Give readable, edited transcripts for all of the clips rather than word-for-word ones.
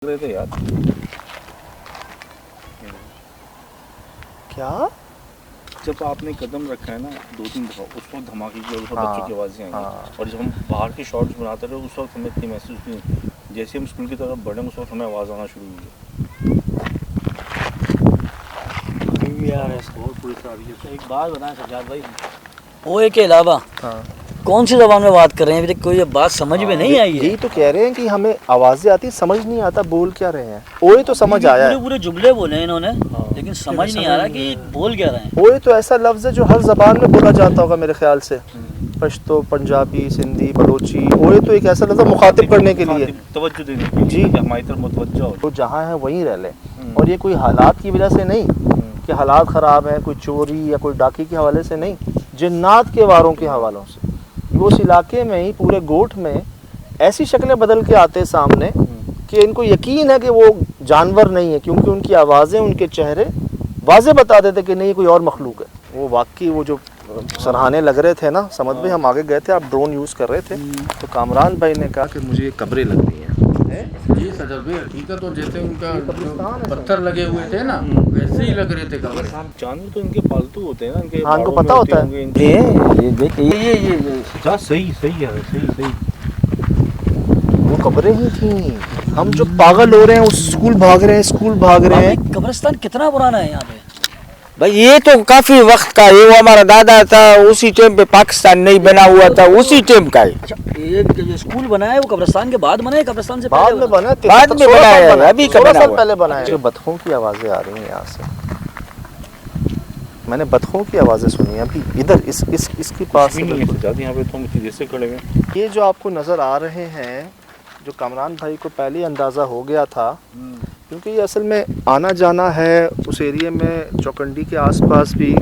रहे थे यार। क्या जब आपने कदम रखा है ना 2-3 दफा, उस वक्त धमाके की और उस वक्त हाँ, बच्चों की आवाज़ें आई। हाँ। और जब हम बाहर के शॉट्स बनाते रहे उस वक्त हमें इतनी महसूस नहीं। जैसे हम स्कूल की तरफ बढ़े उस वक्त हमें आवाज़ आना शुरू हुई है। यार बहुत बुरी तरह आ रही है। एक बात बताएं सज्जाद भाई, ओए के अलावा हाँ। कौन सी जबान में बात कर रहे हैं? अभी तक कोई ये बात समझ में नहीं आई है। यही तो कह रहे हैं कि हमें आवाजें आती, समझ नहीं आता बोल क्या रहे हैं। ओए तो समझ आया पूरे है। पूरे जुमले बोले हैं इन्होंने, हाँ। लेकिन समझ नहीं आ रहा कि बोल क्या रहे हैं। ओए तो ऐसा लफ्ज है जो हर जबान में बोला जाता होगा मेरे ख्याल से। पश्तो, पंजाबी, सिंधी, बलोची। ओए तो एक ऐसा लफ्ज है मुखातिब करने के लिए, तवज्जो देने के लिए जी। कि हमारी तरफ मुतवज्जो हो। तो जहाँ है वहीं रह ले। और ये कोई हालात की वजह से नहीं कि हालात ख़राब हैं, कोई चोरी या कोई डाकी के हवाले से नहीं, जिन्नात के वारों के हवालों से। उस इलाके में ही पूरे गोठ में ऐसी शक्लें बदल के आते सामने कि इनको यकीन है कि वो जानवर नहीं है, क्योंकि उनकी आवाज़ें, उनके चेहरे वाज़े बता देते कि नहीं कोई और मखलूक है। वो वाकई वो जो सराहने लग रहे थे ना, समझ में हम आगे गए थे, आप ड्रोन यूज़ कर रहे थे, तो कामरान भाई ने कहा कि मुझे कब्रें लग रही हैं। ये सदर हकीकत, और जैसे उनका पत्थर लगे हुए थे ना वैसे ही लग रहे थे कब्र। जानवर तो इनके पालतू होते हैं ना, इनके हाँ, इनको बाड़ों में पता होता है। होंगे इनके। ये देखिए ये सही सही है, सही। वो कब्रें ही थी। हम जो पागल हो रहे हैं, उस स्कूल भाग रहे हैं, स्कूल भाग रहे हैं। कब्रिस्तान कितना पुराना है यहाँ पे? भाई ये तो काफी वक्त का है। वो हमारा दादा था, उसी टाइम पे पाकिस्तान नहीं बना हुआ था, उसी टाइम का है। अच्छा, एक जो स्कूल बना है वो कब्रिस्तान के बाद बना है, कब्रिस्तान से बाद पहले में बना? बना, बाद में बनाया है, अभी कब 16 बना साल हुआ? पहले बनाया है। बतखों की आवाजें आ रही हैं यहाँ से। मैंने बतखों की आवाजें सुनी अभी इधर इसके पास। नहीं है सज्जाद, यहाँ पे तो हम इतनी देर से खड़े हुए हैं। ये जो आपको नजर आ रहे हैं, जो कामरान भाई को पहले ही अंदाजा हो गया था, क्योंकि ये असल में आना जाना है उस एरिया में, चौकंडी के आसपास भी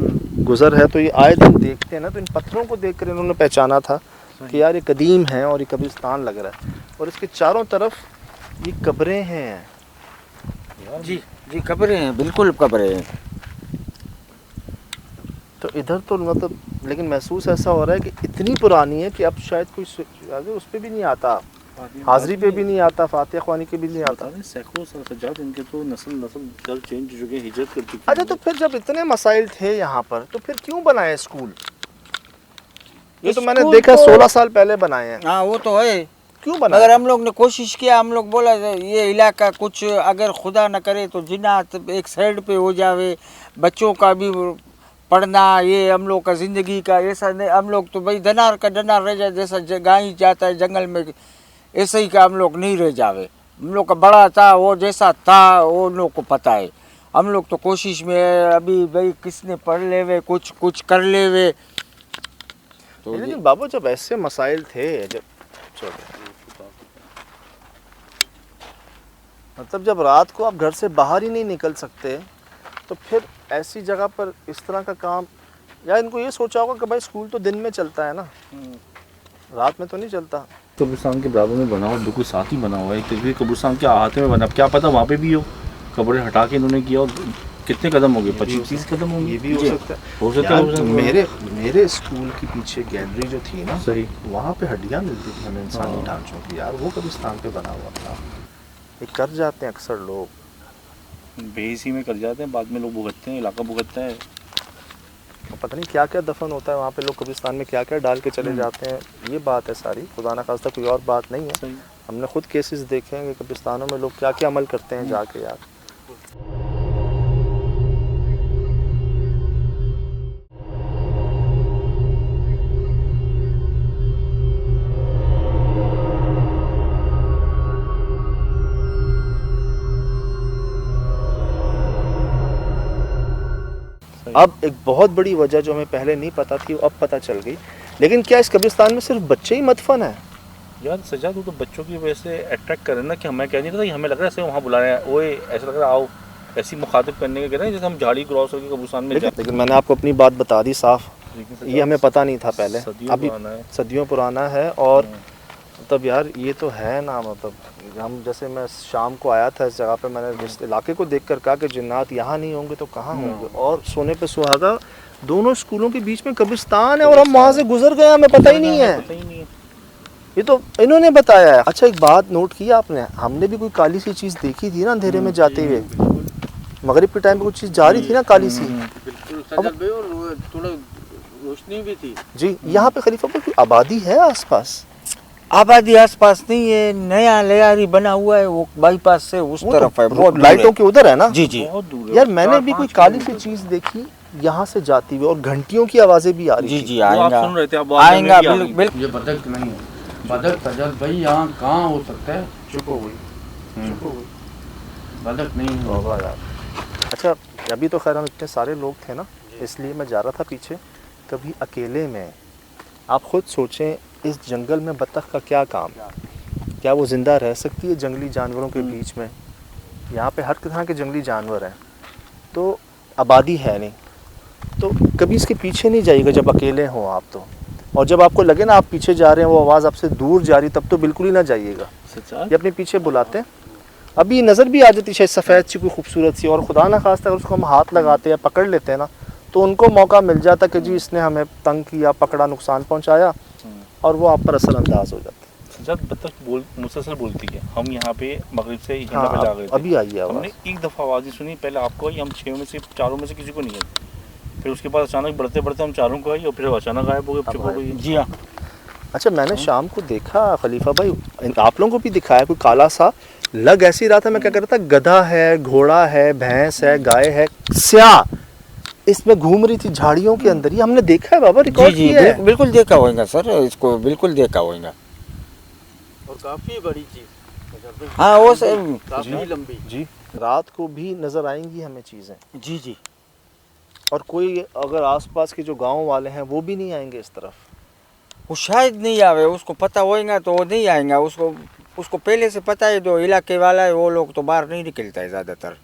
गुजर है, तो ये आए दिन देखते हैं ना, तो इन पत्थरों को देख कर इन्होंने पहचाना था कि यार ये कदीम है और ये कब्रिस्तान लग रहा है। और इसके चारों तरफ ये कब्रें हैं। जी जी, कब्रें हैं, बिल्कुल कब्रें हैं। तो इधर तो मतलब, लेकिन महसूस ऐसा हो रहा है कि इतनी पुरानी है कि अब शायद कोई उस पर भी नहीं आता, हाजिरी पे भी नहीं आता, फातिहा ख्वानी के भी नहीं आता। सैकड़ों साल सज्जाद, इनके तो नस्ल दर चेंज हो चुके, हिजरत कर चुके। अच्छा, तो फिर जब इतने मसाइल थे यहाँ पर, तो फिर क्यों बनाए स्कूल? ये तो मैंने स्कूल देखा तो- 16 साल पहले बनाए हैं। हाँ वो तो है, क्यों बनाए? मगर हम लोग ने कोशिश किया। हम लोग बोला ये इलाका कुछ अगर खुदा न करे तो जिन्नात एक साइड पे हो जावे, बच्चों का भी पढ़ना, ये हम लोग का ज़िंदगी का ऐसा नहीं। हम लोग तो भाई दनार का दनार रह जाए, जैसा गाय जाता है जंगल में, ऐसे ही का हम लोग नहीं रह जावे। हम लोग का बड़ा था, वो जैसा था वो लोग को पता है। हम लोग तो कोशिश में है अभी भाई, किसने पढ़ ले वे, कुछ कर ले वे। तो लेकिन बाबू जब ऐसे मसाइल थे, मतलब जब रात को आप घर से बाहर ही नहीं निकल सकते, तो फिर ऐसी जगह पर इस तरह का काम, या इनको ये सोचा होगा कि भाई स्कूल तो दिन में चलता है ना, रात में तो नहीं चलता। कब्रिस्तान के बराबर में बना हुआ, बिल्कुल साथ ही बना हुआ है, क्योंकि कब्रिस्तान के अहाते में बना। क्या पता वहाँ पे भी हो, कब्रें हटा के इन्होंने किया। और कितने कदम हो गए? 25-30 कदम होंगे। ये भी हो सकता है। हो सकता है। मेरे स्कूल के पीछे गैलरी जो थी ना, सही, वहाँ पे हड्डियाँ मिलती थी हमें, इंसानी ढांचों की। यार वो कब्रिस्तान पे बना हुआ था। ये कर जाते हैं अक्सर लोग, बेहिसी में कर जाते हैं, बाद में लोग भुगतते हैं, इलाका भुगतता है। पता नहीं क्या क्या दफन होता है वहाँ पे, लोग कब्रिस्तान में क्या क्या डाल के चले जाते हैं। ये बात है सारी, खुदा ना खास्ता कोई और बात नहीं है। सही। हमने खुद केसेस देखे हैं कि कब्रिस्तानों में लोग क्या क्या अमल करते हैं जाके। यार अब एक बहुत बड़ी वजह जो हमें पहले नहीं पता थी, वो अब पता चल गई। लेकिन क्या इस कब्रिस्तान में सिर्फ बच्चे ही मदफन है? यार सज्जाद, वो तो बच्चों की वजह से अट्रैक्ट कर रहे हैं ना, कि हमें कह नहीं पता, हमें लग रहा है ऐसे वहाँ बुला रहे हैं, ओए ऐसा लग रहा है, आओ, ऐसी मुखातिब करने के कह रहे हैं जैसे हम झाड़ी क्रॉस करके कब्रिस्तान में जाते लेकिन मैंने आपको अपनी बात बता दी साफ, हैं। ये हमें पता नहीं था पहले, अभी सदियों पुराना है। और मतलब यार ये तो है ना, मतलब हम, जैसे मैं शाम को आया था इस जगह पे, मैंने इस इलाके को देखकर कहा कि जिन्नात यहाँ नहीं होंगे तो कहाँ होंगे। और सोने पे सुहागा, दोनों स्कूलों के बीच में कब्रिस्तान है और हम वहाँ से गुजर गए, हमें पता ही नहीं है। ये तो इन्होंने बताया है। अच्छा एक बात नोट की आपने, हमने भी कोई काली सी चीज़ देखी थी ना अंधेरे में जाते हुए, मगरिब के टाइम पे कुछ चीज़ जा रही थी ना काली सी। बिल्कुल सजल भाई, और थोड़ा रोशनी भी थी जी, यहाँ पे खलीफा पर कोई आबादी है आसपास? आबादी आसपास नहीं है, नया लियारी बना हुआ है वो बाईपास से उस वो तरफ तो है, बहुत दूर लाइटों है। के उधर है ना? जी जी बहुत दूर है। यार मैंने भी कोई काली सी चीज़ देखी यहाँ से जाती हुई, और घंटियों की आवाज़ें भी आ रही जी थी। जी वो आप आएगा सुन रहे थे, आप आवाज़ में आएगा भी आ गई। बिल्कुल। ये बदक नहीं है, बदक सजल भाई यहाँ कहाँ हो सकता है? चुप हो गई, चुप हो गई। बदक नहीं है। तौबा यार। अच्छा अभी तो खैर हम इतने सारे लोग थे ना, इसलिए मैं जा रहा था पीछे। कभी अकेले में आप खुद सोचें, इस जंगल में बतख का क्या काम? क्या वो ज़िंदा रह सकती है जंगली जानवरों के बीच में? यहाँ पे हर तरह के जंगली जानवर हैं, तो आबादी है नहीं, तो कभी इसके पीछे नहीं जाइएगा जब अकेले हों आप तो। और जब आपको लगे ना आप पीछे जा रहे हैं, वो आवाज़ आपसे दूर जा रही, तब तो बिल्कुल ही ना जाइएगा। सच्चा? ये अपने पीछे बुलाते हैं। अभी नज़र भी आ जाती है सफ़ेद सी कोई खूबसूरत सी, और खुदा ना खास्ता अगर उसको हम हाथ लगाते हैं, पकड़ लेते हैं ना, तो उनको मौका मिल जाता कि जी इसने हमें तंग किया, पकड़ा, नुकसान पहुंचाया, और वो आप पर असरअंदाज हो जाता है। जब बतख मुसलसल बोलती है। हम यहाँ पे मगरिब से यहाँ हाँ पे जा गए थे। अभी आई है हमने आवाज़। एक दफ़ा आवाज़ सुनी, पहले आपको आई, हम 6 में से 4 में से किसी को नहीं आई। फिर उसके बाद अचानक बढ़ते बढ़ते हम 4 को आई, और फिर अचानक गायब हो गए, चुप हो गई। जी हाँ अच्छा मैंने शाम को देखा खलीफा भाई, आप लोगों को भी दिखाया, कोई काला सा लग ऐसे ही रहा था। मैं क्या कर रहा था, गधा है, घोड़ा है, भैंस है, गाय है, स्याह इसमें घूम रही थी झाड़ियों के अंदर। ये हमने देखा है बाबा, जी रिकॉर्ड जी किया है। बिल्कुल देखा होगा सर, इसको बिल्कुल देखा होगा। और काफी बड़ी चीज, हाँ वो सर काफी लंबी। जी रात को भी नज़र आएंगी हमें चीज़ें, जी जी और कोई अगर आसपास के जो गांव वाले हैं वो भी नहीं आएंगे इस तरफ। वो शायद नहीं आवे, उसको पता होएगा तो वो नहीं आएगा। उसको पहले से पता है, जो इलाके वाला है वो लोग तो बाहर नहीं निकलता है ज़्यादातर।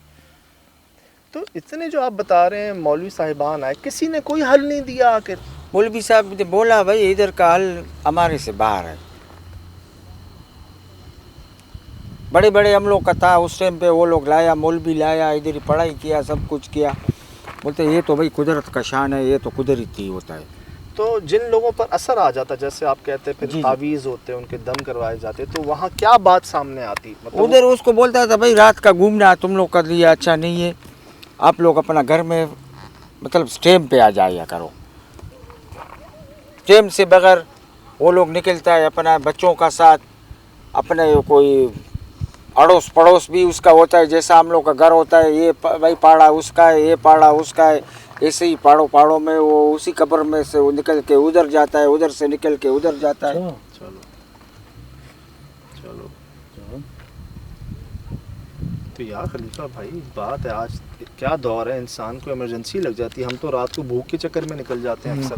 तो इतने जो आप बता रहे हैं मौलवी साहिबान आए, किसी ने कोई हल नहीं दिया आखिर? मौलवी साहब ने बोला भाई इधर का हल हमारे से बाहर है। बड़े बड़े हम लोग का था उस टाइम पे, वो लोग लाया, मौलवी लाया, इधर ही पढ़ाई किया, सब कुछ किया। बोलते ये तो भाई कुदरत का शान है, ये तो कुदरती होता है। तो जिन लोगों पर असर आ जाता, जैसे आप कहते हैं, जी, फिर जी। तावीज़ होते हैं, उनके दम करवाए जाते, तो वहाँ क्या बात सामने आती? मतलब उधर उसको बोलता था भाई रात का घूमना तुम लोग कर लिया अच्छा नहीं है, आप लोग अपना घर में मतलब स्टेम पे आ जाया करो। स्टेम से बगैर वो लोग निकलता है अपना बच्चों का साथ, अपने कोई अड़ोस पड़ोस भी उसका होता है, जैसा हम लोग का घर होता है, ये भाई पाड़ा उसका है, ये पाड़ा उसका है, ऐसे ही पाड़ों में वो उसी कब्र में से वो निकल के उधर जाता है, उधर से निकल के उधर जाता है। चलो चलो तो यार खलीफा भाई बात है, आज क्या दौर है, इंसान को इमरजेंसी लग जाती है। हम तो रात को भूख के चक्कर में निकल जाते हैं अक्सर,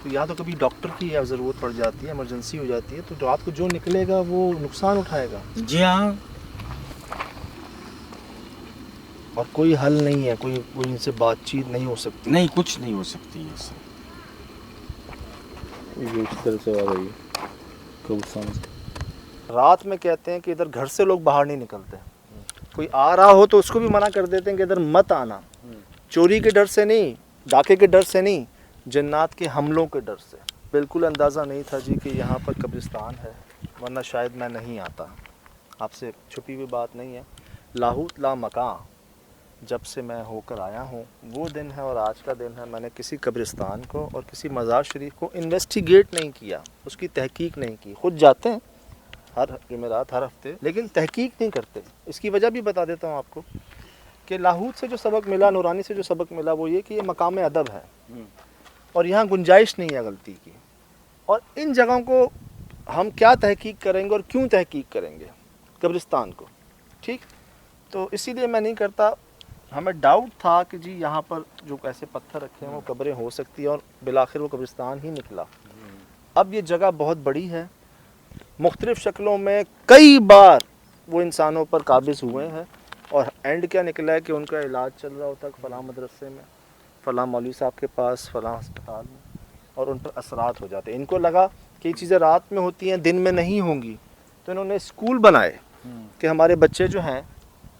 तो या तो कभी डॉक्टर की या ज़रूरत पड़ जाती है, इमरजेंसी हो जाती है, तो रात को जो निकलेगा वो नुकसान उठाएगा, जी हाँ। और कोई हल नहीं है, कोई इनसे बातचीत नहीं हो सकती। नहीं कुछ नहीं हो सकती है सर। ये इस तरह से आ रही है कब्रिस्तान से। रात में कहते हैं कि इधर घर से लोग बाहर नहीं निकलते, कोई आ रहा हो तो उसको भी मना कर देते हैं कि इधर मत आना, चोरी के डर से नहीं, डाके के डर से नहीं, जन्नात के हमलों के डर से। बिल्कुल अंदाज़ा नहीं था जी कि यहाँ पर कब्रिस्तान है, वरना शायद मैं नहीं आता। आपसे छुपी हुई बात नहीं है। लाहूत ला मकां जब से मैं होकर आया हूँ, वो दिन है और आज का दिन है, मैंने किसी कब्रिस्तान को और किसी मज़ार शरीफ को इन्वेस्टिगेट नहीं किया, उसकी तहकीक नहीं की। खुद जाते हैं हर जुमेरात हर हफ्ते, लेकिन तहकीक नहीं करते। इसकी वजह भी बता देता हूँ आपको कि लाहूत से जो सबक मिला, नूरानी से जो सबक मिला, वो ये कि ये मकाम अदब है और यहाँ गुंजाइश नहीं है गलती की। और इन जगहों को हम क्या तहकीक करेंगे और क्यों तहकीक करेंगे कब्रिस्तान को, ठीक? तो इसीलिए मैं नहीं करता। हमें डाउट था कि जी यहाँ पर जो ऐसे पत्थर रखे हैं वो कब्रें हो सकती है, और बिलाखिर वो कब्रिस्तान ही निकला। अब ये जगह बहुत बड़ी है, मुख्तलिफ़ शक्लों में कई बार वो इंसानों पर काबिज़ हुए हैं, और एंड क्या निकला है कि उनका इलाज चल रहा होता है फ़लाँ मदरसे में, फ़लाँ मौलवी साहब के पास, फ़लाँ अस्पताल में, और उन पर असरात हो जाते हैं। इनको लगा कि ये चीज़ें रात में होती हैं, दिन में नहीं होंगी, तो इन्होंने स्कूल बनाए कि हमारे बच्चे जो हैं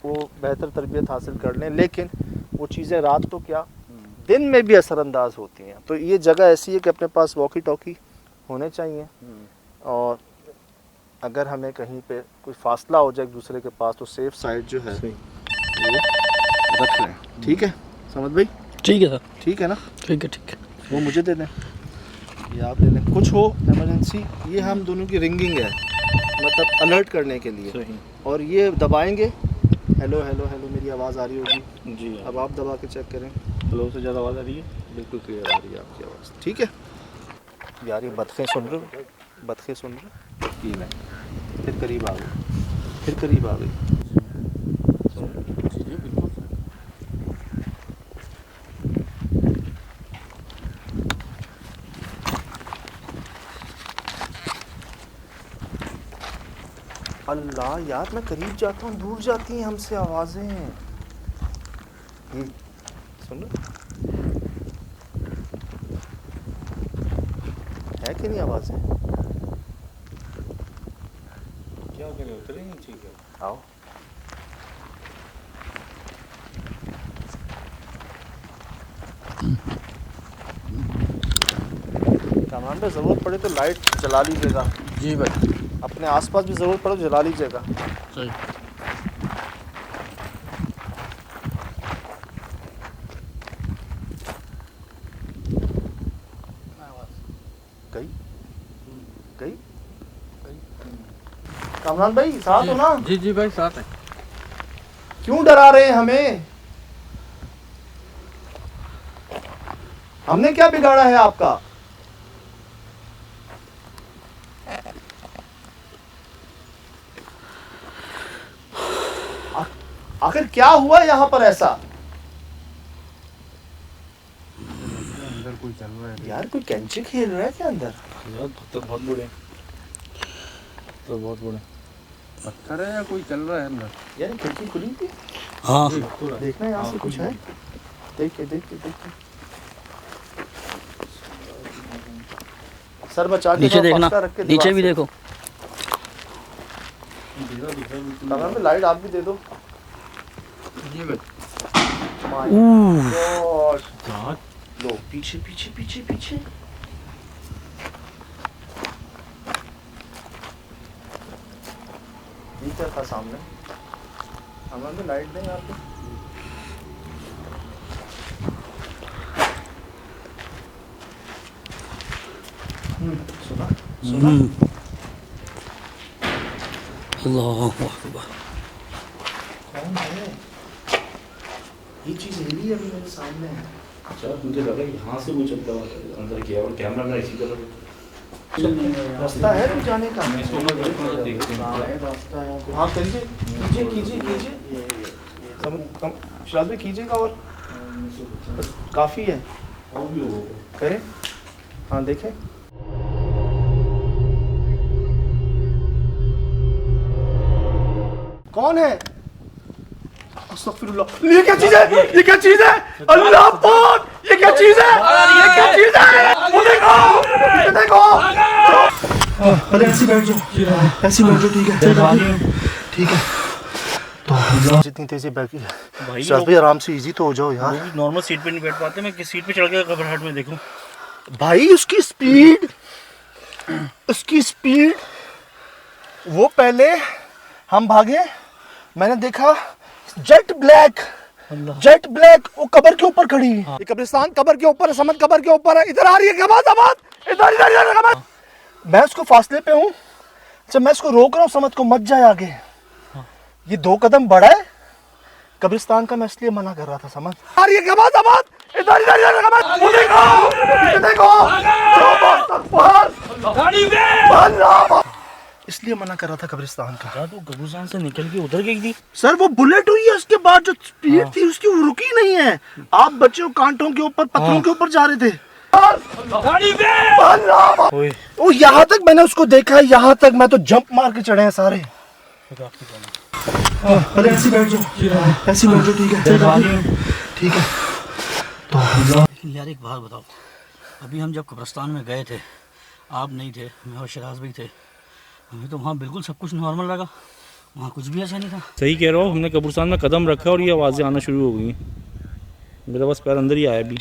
वो बेहतर तरबियत हासिल कर लें, लेकिन वो चीज़ें रात तो क्या दिन में भी असरअंदाज होती हैं। तो ये जगह ऐसी है कि अपने पास वॉकी टॉकी होने चाहिए, और अगर हमें कहीं पे कोई फासला हो जाए एक दूसरे के पास तो सेफ साइड जो है वो रख लें, ठीक है समझ भाई? ठीक है सर, ठीक है ना? ठीक है ठीक है। वो मुझे दे दें, ये आप दे दें। कुछ हो इमरजेंसी, ये हम दोनों की रिंगिंग है, मतलब अलर्ट करने के लिए। सही। और ये दबाएंगे, हेलो हेलो हेलो मेरी आवाज़ आ रही होगी, जी अब आप दबा के चेक करें। हेलो से ज़्यादा आवाज़ आ रही है? बिल्कुल क्लियर आ रही है आपकी आवाज़, ठीक है यार। ये बतखें सुन रहे हो, बतखें सुन रहे हो? ये नहीं, फिर करीब आ गई, फिर करीब आ गई। अल्लाह यार, मैं करीब जाता हूँ दूर जाती हैं हमसे आवाज़ें। ये सुन रहे हो? है कि नहीं आवाज़ें? क्या करें, उतरे नहीं? ठीक है आओ। सामान पे ज़रूरत पड़े तो लाइट जला लीजिएगा। जी भाई। अपने आसपास भी ज़रूरत पड़े तो जला लीजिएगा। सही। गई गई कामरान भाई साथ हो ना? जी जी भाई साथ है। क्यों डरा रहे हैं हमें? हमने क्या बिगाड़ा है आपका? आखिर क्या हुआ यहाँ पर ऐसा? अंदर कोई चल रहा है यार कोई कैंची खेल रहा है क्या अंदर? यार तो बहुत बुरे, तो बहुत बुरे। पत्थर है या कोई चल रहा है अंदर? यार खिड़की खुली थी, हाँ देखना यहाँ से कुछ है। देख के सर बचा के नीचे थोड़ा देखना, फासला रख के नीचे भी दीवार देखो। से। कामरान भाई लाइट आप भी दे दो। जी भाई। My ooh, God. लो पीछे पीछे पीछे पीछे। ये क्या था सामने? कामरान भाई लाइट दें यहाँ पे। सुना सुना? अल्लाहु अकबर। कौन है? ये चीज़ हिली अभी मेरे सामने है। अच्छा मुझे लगा यहाँ से वो चलता अंदर किया और कैमरा में इसी तरह रास्ता है कुछ जाने का? मैं इसको मत देखते हैं। हाँ, है रास्ता है। हाँ कीजिए कीजिए कीजिए। शराब भी कीजिएगा और बस काफ़ी है। और भी लोगों को करें? हाँ देखें। कौन है? अस्तगफिरुल्लाह। ये क्या चीज़ है? ये क्या चीज़ है? अल्लाह पाक, ये क्या चीज़ है? ये क्या चीज़ है? वो देखो, ये देखो। अरे ऐसी बैठ जाओ, ऐसी बैठ जाओ, ठीक है, ठीक है। तो जितनी तेजी बैठ भाई शराब भी आराम से इजी तो हो जाओ यार। नॉर्मल सीट पे नहीं बैठ पाते, मैं किस सीट पे चढ़ के घबराहट में देखूं। भाई उसकी स्पीड वो पहले हम भागे, मैंने देखा जेट ब्लैक वो कब्र के ऊपर खड़ी है। ये कब्रिस्तान कब्र के ऊपर है, समझ कब्र के ऊपर है। इधर आ रही है कबाद, इधर मैं उसको फासले पे हूँ, जब मैं इसको रोक रहा हूँ समझ को मत जाए आगे। ये 2 कदम बढ़ा है कब्रिस्तान का, मैं इसलिए मना कर रहा था। समझ आ रही है कबाद, इसलिए मना कर रहा था कब्रिस्तान का। तो कब्रिस्तान से निकल के उधर गई थी। सर वो बुलेट हुई है, उसके बाद जो स्पीड थी उसकी वो रुकी नहीं है। आप बच्चे हो कांटों के ऊपर पत्थरों के ऊपर जा रहे थे। वो यहाँ तक मैंने उसको देखा है, यहाँ तक मैं तो जंप मार के चढ़े हैं सारे। अरे ऐसी बैठ जाओ, ठीक है। लेकिन यार एक बात बताओ, अभी हम जब कब्रिस्तान में गए थे, आप नहीं थे, मैं और शराज भी थे, हमें तो वहाँ बिल्कुल सब कुछ नॉर्मल लगा, वहाँ कुछ भी ऐसा नहीं था। सही कह रहा हो, हमने कब्रिस्तान में कदम रखा और ये आवाज़ें आना शुरू हो गई। मेरा बस पैर अंदर ही आया अभी।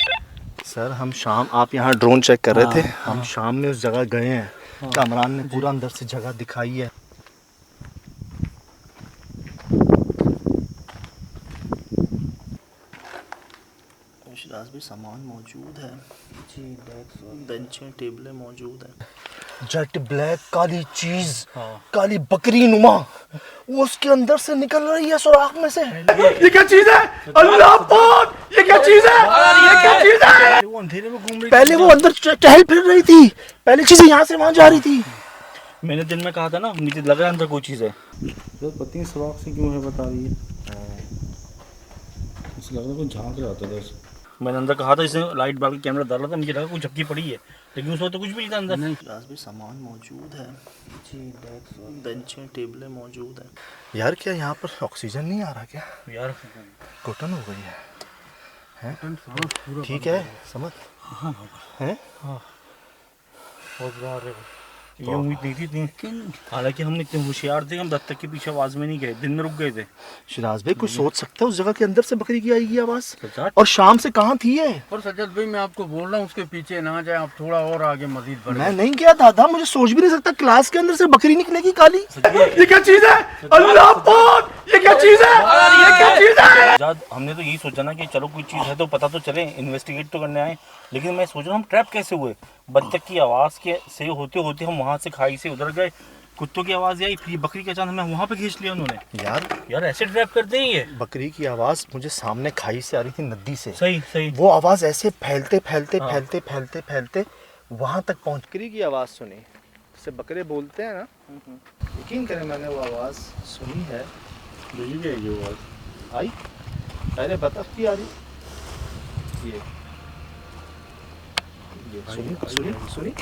सर हम शाम, आप यहाँ ड्रोन चेक कर रहे थे, हम शाम में उस जगह गए हैं। कामरान ने पूरा अंदर से जगह दिखाई है। शिराज भी सामान मौजूद है जी, बेंचें टेबलें मौजूद हैं। जेट ब्लैक काली चीज, काली बकरी नुमा, वो उसके अंदर से निकल रही है सुराख में से। ये क्या चीज है? अल्लाह पाक, ये क्या चीज है? ये क्या चीज है? वो अंधेरे में घूम रही पहले वो अंदर टहल फिर रही थी, पहले चीजें यहाँ से वहां जा रही थी। मैंने दिन में कहा था ना, नीचे लग रहा है अंदर कोई चीज़ है। तो पता नहीं सुराख से क्यों है बता रही है, ऐसा लग रहा है कोई झांक रहा था बस। मैंने अंदर कहा था, इसने लाइट बाल कैमरा डाला था, मुझे लगा कुछ झपकी पड़ी है, लेकिन उसमें तो कुछ भी नहीं था अंदर। शिराज भी सामान मौजूद है जी, बेंचें टेबलें मौजूद हैं। यार क्या यहाँ पर ऑक्सीजन नहीं आ रहा क्या? यार घुटन हो गई है? ठीक है समझ है? बहुत बुरा हाल है। ये उम्मीद नहीं थी इतनी, हालांकि हम इतने होशियार थे, हम दस्तक के पीछे आवाज में नहीं गए, दिन में रुक गए थे। शिराज भाई कुछ सोच सकता है उस जगह के अंदर से बकरी की आएगी आवाज? सच्चा? और शाम से कहाँ थी ये? और सज्जद भाई मैं आपको बोल रहा हूँ उसके पीछे ना जाए, आप थोड़ा और आगे मजीद बढ़े। मैं नहीं गया दादा, मुझे सोच भी नहीं सकता क्लास के अंदर से बकरी निकलेगी काली। ये क्या चीज है? अल्लाह पाक, ये क्या चीज है? ये क्या चीज है? आजाद, हमने तो यही सोचा ना कि चलो कोई चीज़ है तो पता तो चले, इन्वेस्टिगेट तो करने आए, लेकिन मैं सोच रहा हूँ हम ट्रैप कैसे हुए। बच्चे की आवाज़ के से होते होते हम वहाँ से खाई से उधर गए, कुत्तों की आवाज़ आई, फिर बकरी के अचानक हमें वहाँ पे खींच लिया उन्होंने। यार ऐसे ट्रैप करते ही है। बकरी की आवाज मुझे सामने खाई से आ रही थी, नदी से। सही सही। वो आवाज ऐसे फैलते फैलते हाँ। फैलते फैलते फैलते वहां तक पहुंच। बकरी की आवाज सुनी, जैसे बकरे बोलते हैं ना, यकीन करें मैंने वो आवाज सुनी है। आई पहले बतख की आ रही, ये सुनी सुनी सुनी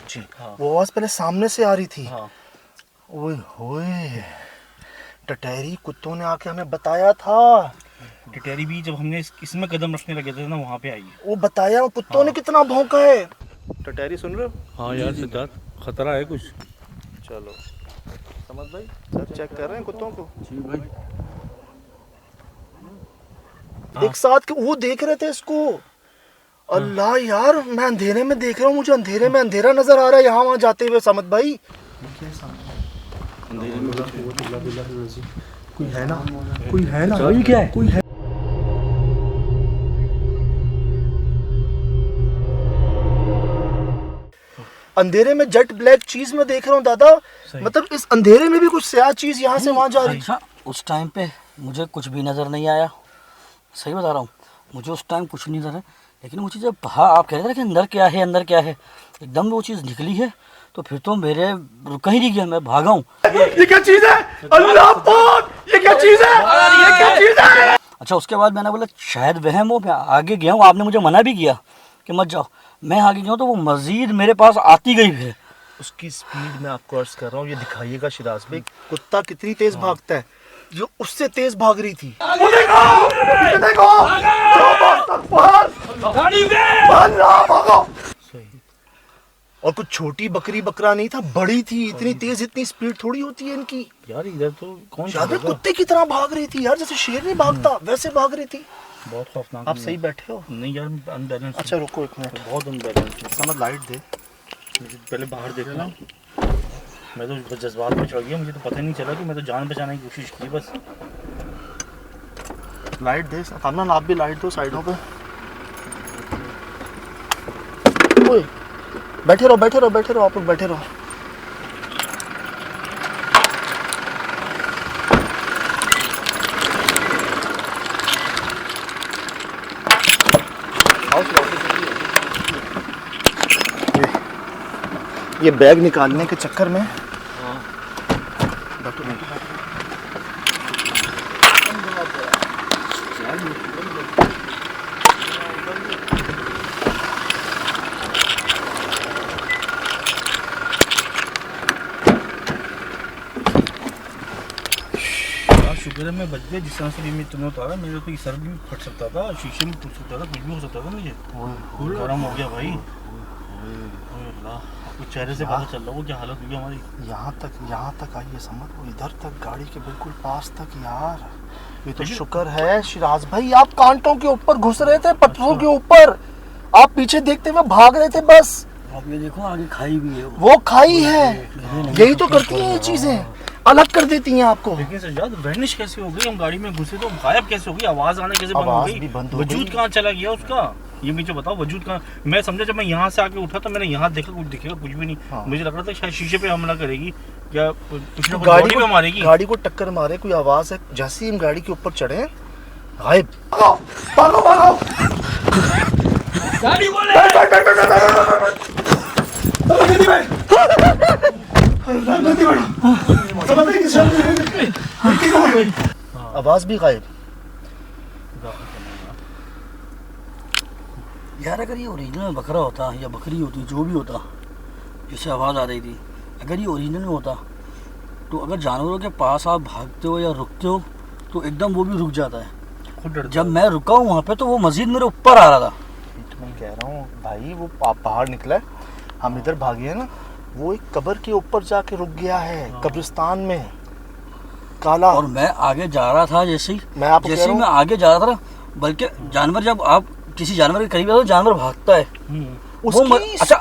जी। हाँ। वो आवाज पहले सामने से आ रही थी। हाँ। ओए होए, टटहरी कुत्तों ने आके हमें बताया था। टिटेरी भी जब हमने इसमें कदम रखने लगे थे ना, वहाँ पे आई है। वो बताया कुत्तों ने कितना भौंका है। टटहरी सुन रहे हो? हाँ यार सिद्धार्थ, खतरा है कुछ। चलो समझ भाई, सब चेक कर रहे हैं कुत्तों को। जी भाई एक साथ के वो देख रहे थे इसको। अल्लाह यार, मैं अंधेरे में देख रहा हूँ, मुझे अंधेरे में अंधेरा नजर आ रहा है यहाँ वहाँ जाते हुए। समझ भाई कोई है ना, कोई है ना, ये क्या है? कोई है। अंधेरे में जेट ब्लैक चीज में देख रहा हूँ दादा, मतलब इस अंधेरे में भी कुछ स्याह चीज यहाँ से वहाँ जा रही। अच्छा, उस टाइम पे मुझे कुछ भी नज़र नहीं आया, सही बता रहा हूँ, मुझे उस टाइम कुछ नहीं नजर है। लेकिन मुझे जब आप कह रहे थे कि अंदर क्या है अंदर क्या है, एकदम वो चीज़ निकली है, तो फिर तो मेरे कहीं नहीं गया, मैं भागा हूँ। ये क्या चीज है? अल्लाह पाक, ये क्या चीज है? ये क्या चीज है? अच्छा, उसके बाद मैंने बोला शायद वहम हो, मैं आगे गया हूँ, आपने मुझे मना भी किया कि मत जाओ, मैं आगे गया हूँ तो वो मज़ीद मेरे पास आती गई है। उसकी स्पीड मैं आपको अर्ज कर रहा हूँ, ये दिखाइएगा शिराज भाई, कुत्ता कितनी तेज भागता है, जो उससे तेज भाग रही थी। और कुछ छोटी बकरी बकरा नहीं था, बड़ी थी, इतनी तेज, इतनी स्पीड थोड़ी होती है इनकी। यार इधर तो कौन यार कुत्ते की तरह भाग रही थी यार, जैसे शेर नहीं भागता वैसे भाग रही थी। बहुत खौफनाक। आप सही बैठे हो? नहीं यार, अनबैलेंस। अच्छा रुको एक मिनट, बहुत अनबैलेंस। समझ लाइट दे। पहले बाहर देखना, मैं तो जज्बात में चढ़ गया, मुझे तो पता ही नहीं चला कि मैं तो जान बचाने की कोशिश की बस। लाइट दे कामरान, आप भी लाइट दो साइडों पे। ओए बैठे रहो बैठे रहो बैठे रहो, आप लोग बैठे रहो। ये बैग निकालने के चक्कर में शुक्र है मैं बच गया, जिस तरह से भी मैं तुम्हें उतारा, मेरे तो सर भी फट सकता था, शीशे में टूट सकता था, कुछ भी हो सकता था मुझे। गरम हो गया भाई। कुछ चेहरे से पता चल रहा वो क्या हालत हुई हमारी। यहाँ तक आई है, समझ लो इधर तक, गाड़ी के बिल्कुल पास तक। यार ये तो शुक्र है शिराज भाई, आप कांटों के ऊपर घुस रहे थे, पत्थरों के ऊपर, आप पीछे देखते हुए भाग रहे थे बस। आप ये देखो आगे खाई भी है, वो खाई है, यही तो करती है ये चीजें। अलग कर देती हैं आपको। लेकिन सज्जाद वैनिश कैसे हो गई? हम गाड़ी में घुसे तो गायब कैसे हो गई? आवाज आना कैसे बंद हो आवाज गई? भी बंद हो वजूद गई। कहाँ चला गया उसका? ये मुझे बताओ, वजूद कहाँ? मैं समझा जब मैं यहाँ से आके उठा तो मैंने यहाँ देखा, कुछ दिखेगा कुछ भी नहीं। हाँ। मुझे लग रहा था शायद शीशे पे हमला करेगी या कुछ ना कुछ गाड़ी बॉडी को पे मारेगी। गाड़ी को टक्कर मारे, कोई आवाज है, जैसे ही हम गाड़ी के ऊपर चढ़े गायब। भागो भागो भागो। आवाज भी गायब। यार अगर ये ओरिजिनल में बकरा होता या बकरी होती, जो भी होता जिससे आवाज़ आ रही थी, अगर ये ओरिजिनल में होता तो अगर जानवरों के पास आप भागते हो या रुकते हो तो एकदम वो भी रुक जाता है। खुद डरता जब मैं रुका हूँ वहाँ पे तो वो मस्जिद मेरे ऊपर आ रहा था। तो मैं कह रहा हूँ भाई, वो आप बाहर निकला है, हम इधर भागे हैं ना, वो एक कब्र के ऊपर जाके रुक गया है, कब्रिस्तान में काला। और मैं आगे जा रहा था, जैसे ही मैं आपको कह जैसे रहा ही हूँ, मैं आगे जा रहा था, बल्कि जानवर, जब आप किसी जानवर के करीब आते हो जानवर भागता है। उसकी अच्छा,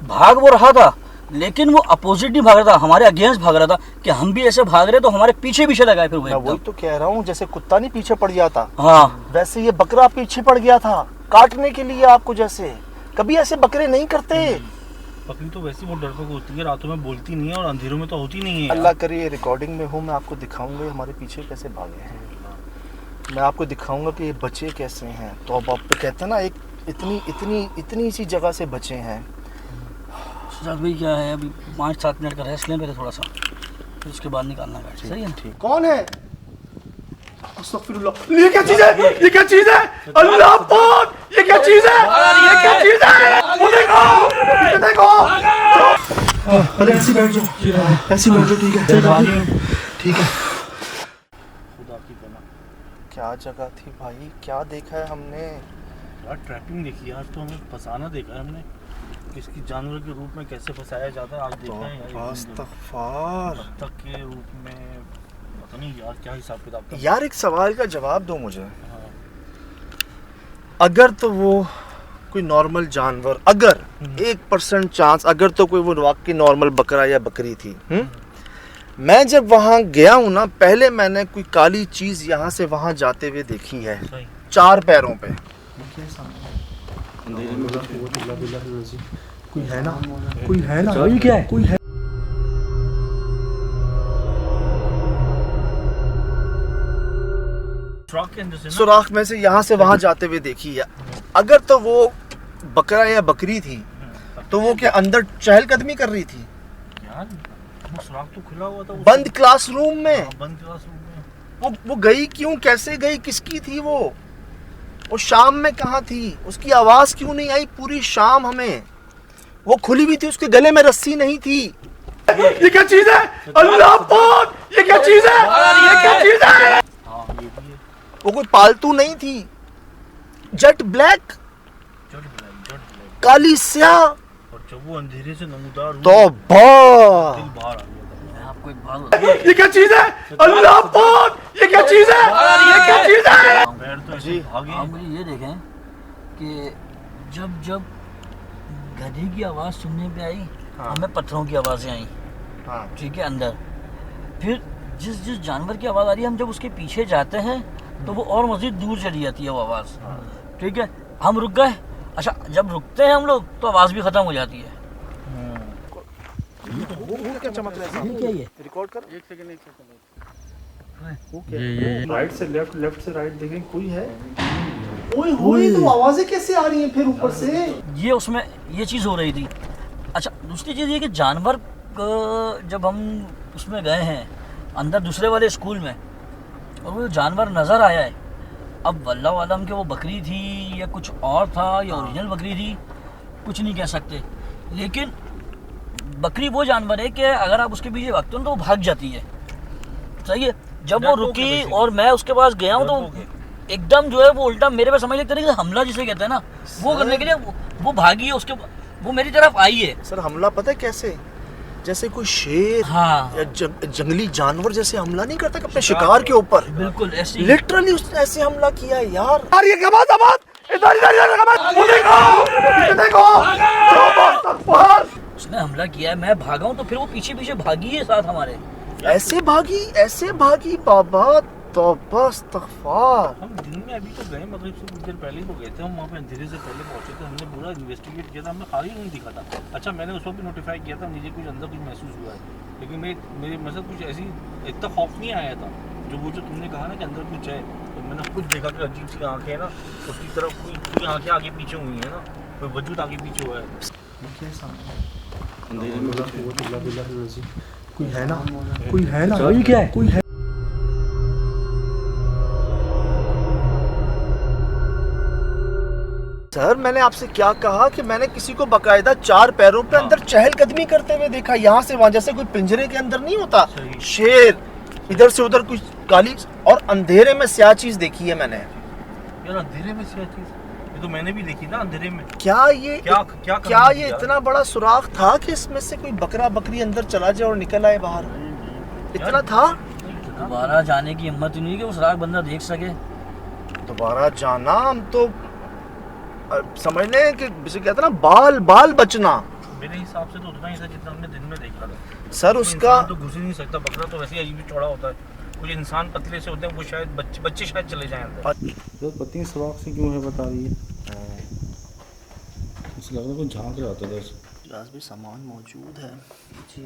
भाग वो रहा था लेकिन वो अपोजिट नहीं भाग रहा था, हमारे अगेंस्ट भाग रहा था कि हम भी ऐसे भाग रहे तो हमारे पीछे पीछे लगाए फिर वो मैं वही एकदम। तो कह रहा हूँ, जैसे कुत्ता नहीं पीछे पड़ जाता, हाँ वैसे ये बकरा पीछे पड़ गया था काटने के लिए आपको। जैसे कभी ऐसे बकरे नहीं करते। बकरी तो वैसे बहुत डरपोक होती है, रातों में बोलती नहीं है और अंधेरों में तो होती नहीं है। अल्लाह करे ये रिकॉर्डिंग में हो, मैं आपको दिखाऊंगा ये हमारे पीछे कैसे भागे हैं। मैं आपको दिखाऊंगा कि ये बचे कैसे हैं। तो अब आप कहते हैं ना, एक इतनी इतनी इतनी सी जगह से बचे हैं। सजाद भाई क्या है, अभी 5-7 मिनट का रेस्ट लें पहले थोड़ा सा, फिर उसके बाद निकालना गाड़ी, सही है ना? ठीक। कौन है? अस्तगफिरुल्लाह। ये क्या चीज है? ये क्या चीज है? अल्लाह पाक, ये क्या चीज है? ये क्या चीज है? वो देखो, ये देखो। अरे ऐसी बैठ जाओ, ऐसी बैठ जाओ। ठीक है ठीक है। खुदा की पनाह। क्या जगह थी भाई, क्या देखा है हमने। यार ट्रैपिंग देखी, आज तो हमें फंसाना देखा है हमने। किसकी जानवर के रूप में कैसे फंसाया जाता है आज देखा है यार। अस्तगफार। बत्तख के रूप में पता नहीं यार क्या हिसाब किताब था। यार एक सवाल का जवाब दो मुझे। हाँ। अगर तो वो कोई नॉर्मल जानवर, अगर 1% चांस, अगर तो कोई वो वाकई नॉर्मल बकरा या बकरी थी, मैं जब वहाँ गया हूँ ना, पहले मैंने कोई काली चीज यहाँ से वहाँ जाते हुए देखी है, सही। 4 पैरों पे। कोई है ना, कोई है ना, ये क्या है? कोई है। सुराख के अंदर से ना, सुराख में से यहाँ से वहाँ जाते हुए देखी है। अगर तो वो बकरा या बकरी थी तो वो क्या अंदर चहलकदमी कर रही थी? यार वो सुराख तो खुला हुआ था बंद क्लासरूम में। बंद क्लासरूम में। वो गई क्यों, कैसे गई, किसकी थी वो शाम में कहाँ थी, उसकी आवाज क्यों नहीं आई पूरी शाम हमें? वो खुली हुई थी, उसके गले में रस्सी नहीं थी। ये क्या चीज है? अल्लाह पाक, ये क्या चीज है? ये क्या चीज है? हाँ ये भी है। वो कोई पालतू नहीं थी, जेट ब्लैक, जट ब्लैक काली स्याह। और जब वो अंधेरे से नमूदार हुई, तो दिल बाहर आ गया मैं आपको एक बात बताऊं, ये क्या चीज है? अल्लाह पाक, ये क्या चीज है? ये क्या चीज है? था। पैर तो ऐसे भागे। आप मुझे ये देखें कि जब जब गधे की आवाज़ सुनने पे आई, हाँ। हमें पत्थरों की आवाज़ें आई, हाँ। ठीक है, अंदर। फिर जिस जिस जानवर की आवाज़ आ रही है, हम जब उसके पीछे जाते हैं तो वो और मज़ीद दूर चली जाती है वो आवाज़, ठीक है। हम रुक गए, अच्छा जब रुकते हैं हम लोग तो आवाज़ भी ख़त्म हो जाती है। वो क्या चमक रहा है? ये क्या है? रिकॉर्ड कर। एक सेकंड वो क्या ये राइट से लेफ्ट, लेफ्ट से राइट देखें कोई है। ओए होए, तो आवाजें कैसे आ रही हैं फिर ऊपर से? ये उसमें ये चीज़ हो रही थी। अच्छा दूसरी चीज़ ये कि जानवर जब हम उसमें गए हैं अंदर दूसरे वाले स्कूल में, और वो जानवर नज़र आया है, अब वल्लाह आलम के वो बकरी थी या कुछ और था या ओरिजिनल बकरी थी, कुछ नहीं कह सकते। लेकिन बकरी वो जानवर है कि अगर आप उसके पीछे भागते हो तो वो भाग जाती है, सही है। जब वो डरपोक है रुकी basically। और मैं उसके पास गया हूँ डरपोक तो है। एकदम जो है वो उल्टा मेरे पे समझ लेते हैं कि हमला जिसे कहते हैं ना, वो करने के लिए वो भागी है, उसके वो मेरी तरफ आई है। सर हमला पता है कैसे? जैसे कोई शेर हाँ या जंगली जानवर जैसे हमला नहीं करता अपने शिकार के ऊपर, बिल्कुल ऐसी। लिटरली उसने ऐसे हमला किया यार। ये कमात इधर इधर इधर कमात, वो देखो, ये देखो। उसने हमला किया है, मैं भागा हूँ तो फिर वो पीछे पीछे भागी है साथ हमारे। ऐसे भागी बाबा, तौबा इस्तग़फ़ार। हम दिन में अभी तो गए, मतलब से कुछ देर पहले ही तो गए थे हम वहाँ पे, अंधेरे से पहले पहुँचे थे, हमने पूरा इन्वेस्टिगेट किया था, हमें खाली नहीं दिखा था। अच्छा मैंने उसको भी नोटिफाई किया था, मुझे कुछ अंदर कुछ महसूस हुआ है, लेकिन मेरे मतलब कुछ ऐसी इतना खौफ नहीं आया था। जो तुमने कहा ना कि अंदर कुछ है, तो मैंने खुद देखा कि अजीब सी आँखें है ना, उसकी तरफ कोई आँखें आगे पीछे हुई है ना, कोई वजूद आगे पीछे हुआ है। कोई है ना, कोई है ना, क्या है? कोई है। सर मैंने आपसे क्या कहा कि मैंने किसी को बकायदा 4 पैरों पे अंदर चहलकदमी करते हुए देखा, यहाँ से वहाँ, जैसे कोई पिंजरे के अंदर नहीं होता सही। शेर, इधर से उधर कुछ काली, और अंधेरे में स्याह चीज देखी है मैंने। यार अंधेरे में से चीज, ये तो मैंने भी देखी ना अंधेरे में। क्या ये इतना बड़ा सुराख था कि इसमें से कोई बकरा बकरी अंदर चला जाए और निकल आए बाहर? इतना था? दोबारा जाने की हिम्मत ही नहीं कि वो सुराख बंदा देख सके। दोबारा जाना, हम तो समझ लें कि जिसे कहते हैं ना बाल बचना। मेरे हिसाब से तो उतना ही था जितना हमने दिन में देखा था। सर उसका तो घुस ही नहीं सकता, बकरा तो वैसे ही अजीब चौड़ा होता है, कुछ इंसान पतले से होते हैं, वो शायद बच्चे शायद चले जाएं अंदर। तो पति सुराख से क्यों है बता रही है? मुझे लग रहा है कोई झांक रहा था बस। क्लास भी सामान मौजूद है जी,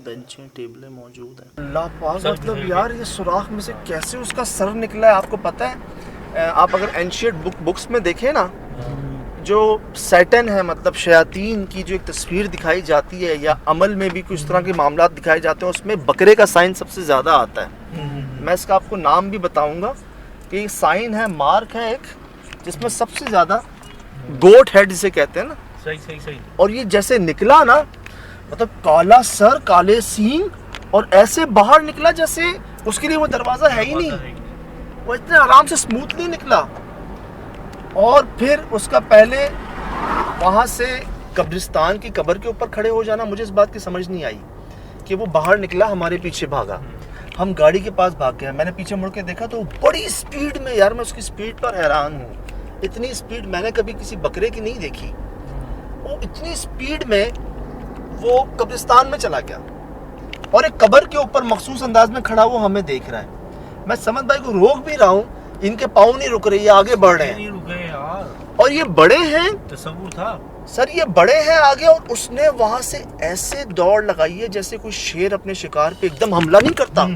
बेंचें टेबलें मौजूद हैं। अल्लाह पाक, मतलब यार ये सुराख में से कैसे उसका सर निकला है आपको पता है? आप अगर एंशिएंट बुक्स में देखें ना, जो सैटन है, मतलब शयातीन की जो एक तस्वीर दिखाई जाती है, या अमल में भी कुछ तरह के मामला दिखाए जाते हैं, उसमें बकरे का साइन सबसे ज़्यादा आता है। मैं इसका आपको नाम भी बताऊंगा कि साइन है, मार्क है एक, जिसमें सबसे ज़्यादा गोट हेड जिसे कहते हैं ना। सही। और ये जैसे निकला ना, मतलब काला सर, काले सींग, और ऐसे बाहर निकला जैसे उसके लिए वो दरवाज़ा है ही नहीं, वो इतने आराम से स्मूथली निकला। और फिर उसका पहले वहाँ से कब्रिस्तान की कब्र के ऊपर खड़े हो जाना, मुझे इस बात की समझ नहीं आई कि वो बाहर निकला, हमारे पीछे भागा, हम गाड़ी के पास भाग गए। मैंने पीछे मुड़ के देखा तो बड़ी स्पीड में, यार मैं उसकी स्पीड पर हैरान हूँ, इतनी स्पीड मैंने कभी किसी बकरे की नहीं देखी। वो इतनी स्पीड में वो कब्रिस्तान में चला गया, और एक कब्र के ऊपर मखसूस अंदाज में खड़ा वो हमें देख रहा है। मैं समझ भाई को रोक भी रहा हूँ, इनके पाँव नहीं रुक रहे, ये आगे बढ़ रहे हैं, रुके यार, और ये बड़े हैं, तसव्वुर था सर ये बड़े हैं आगे, और उसने वहां से ऐसे दौड़ लगाई है जैसे कोई शेर अपने शिकार पे एकदम हमला नहीं करता,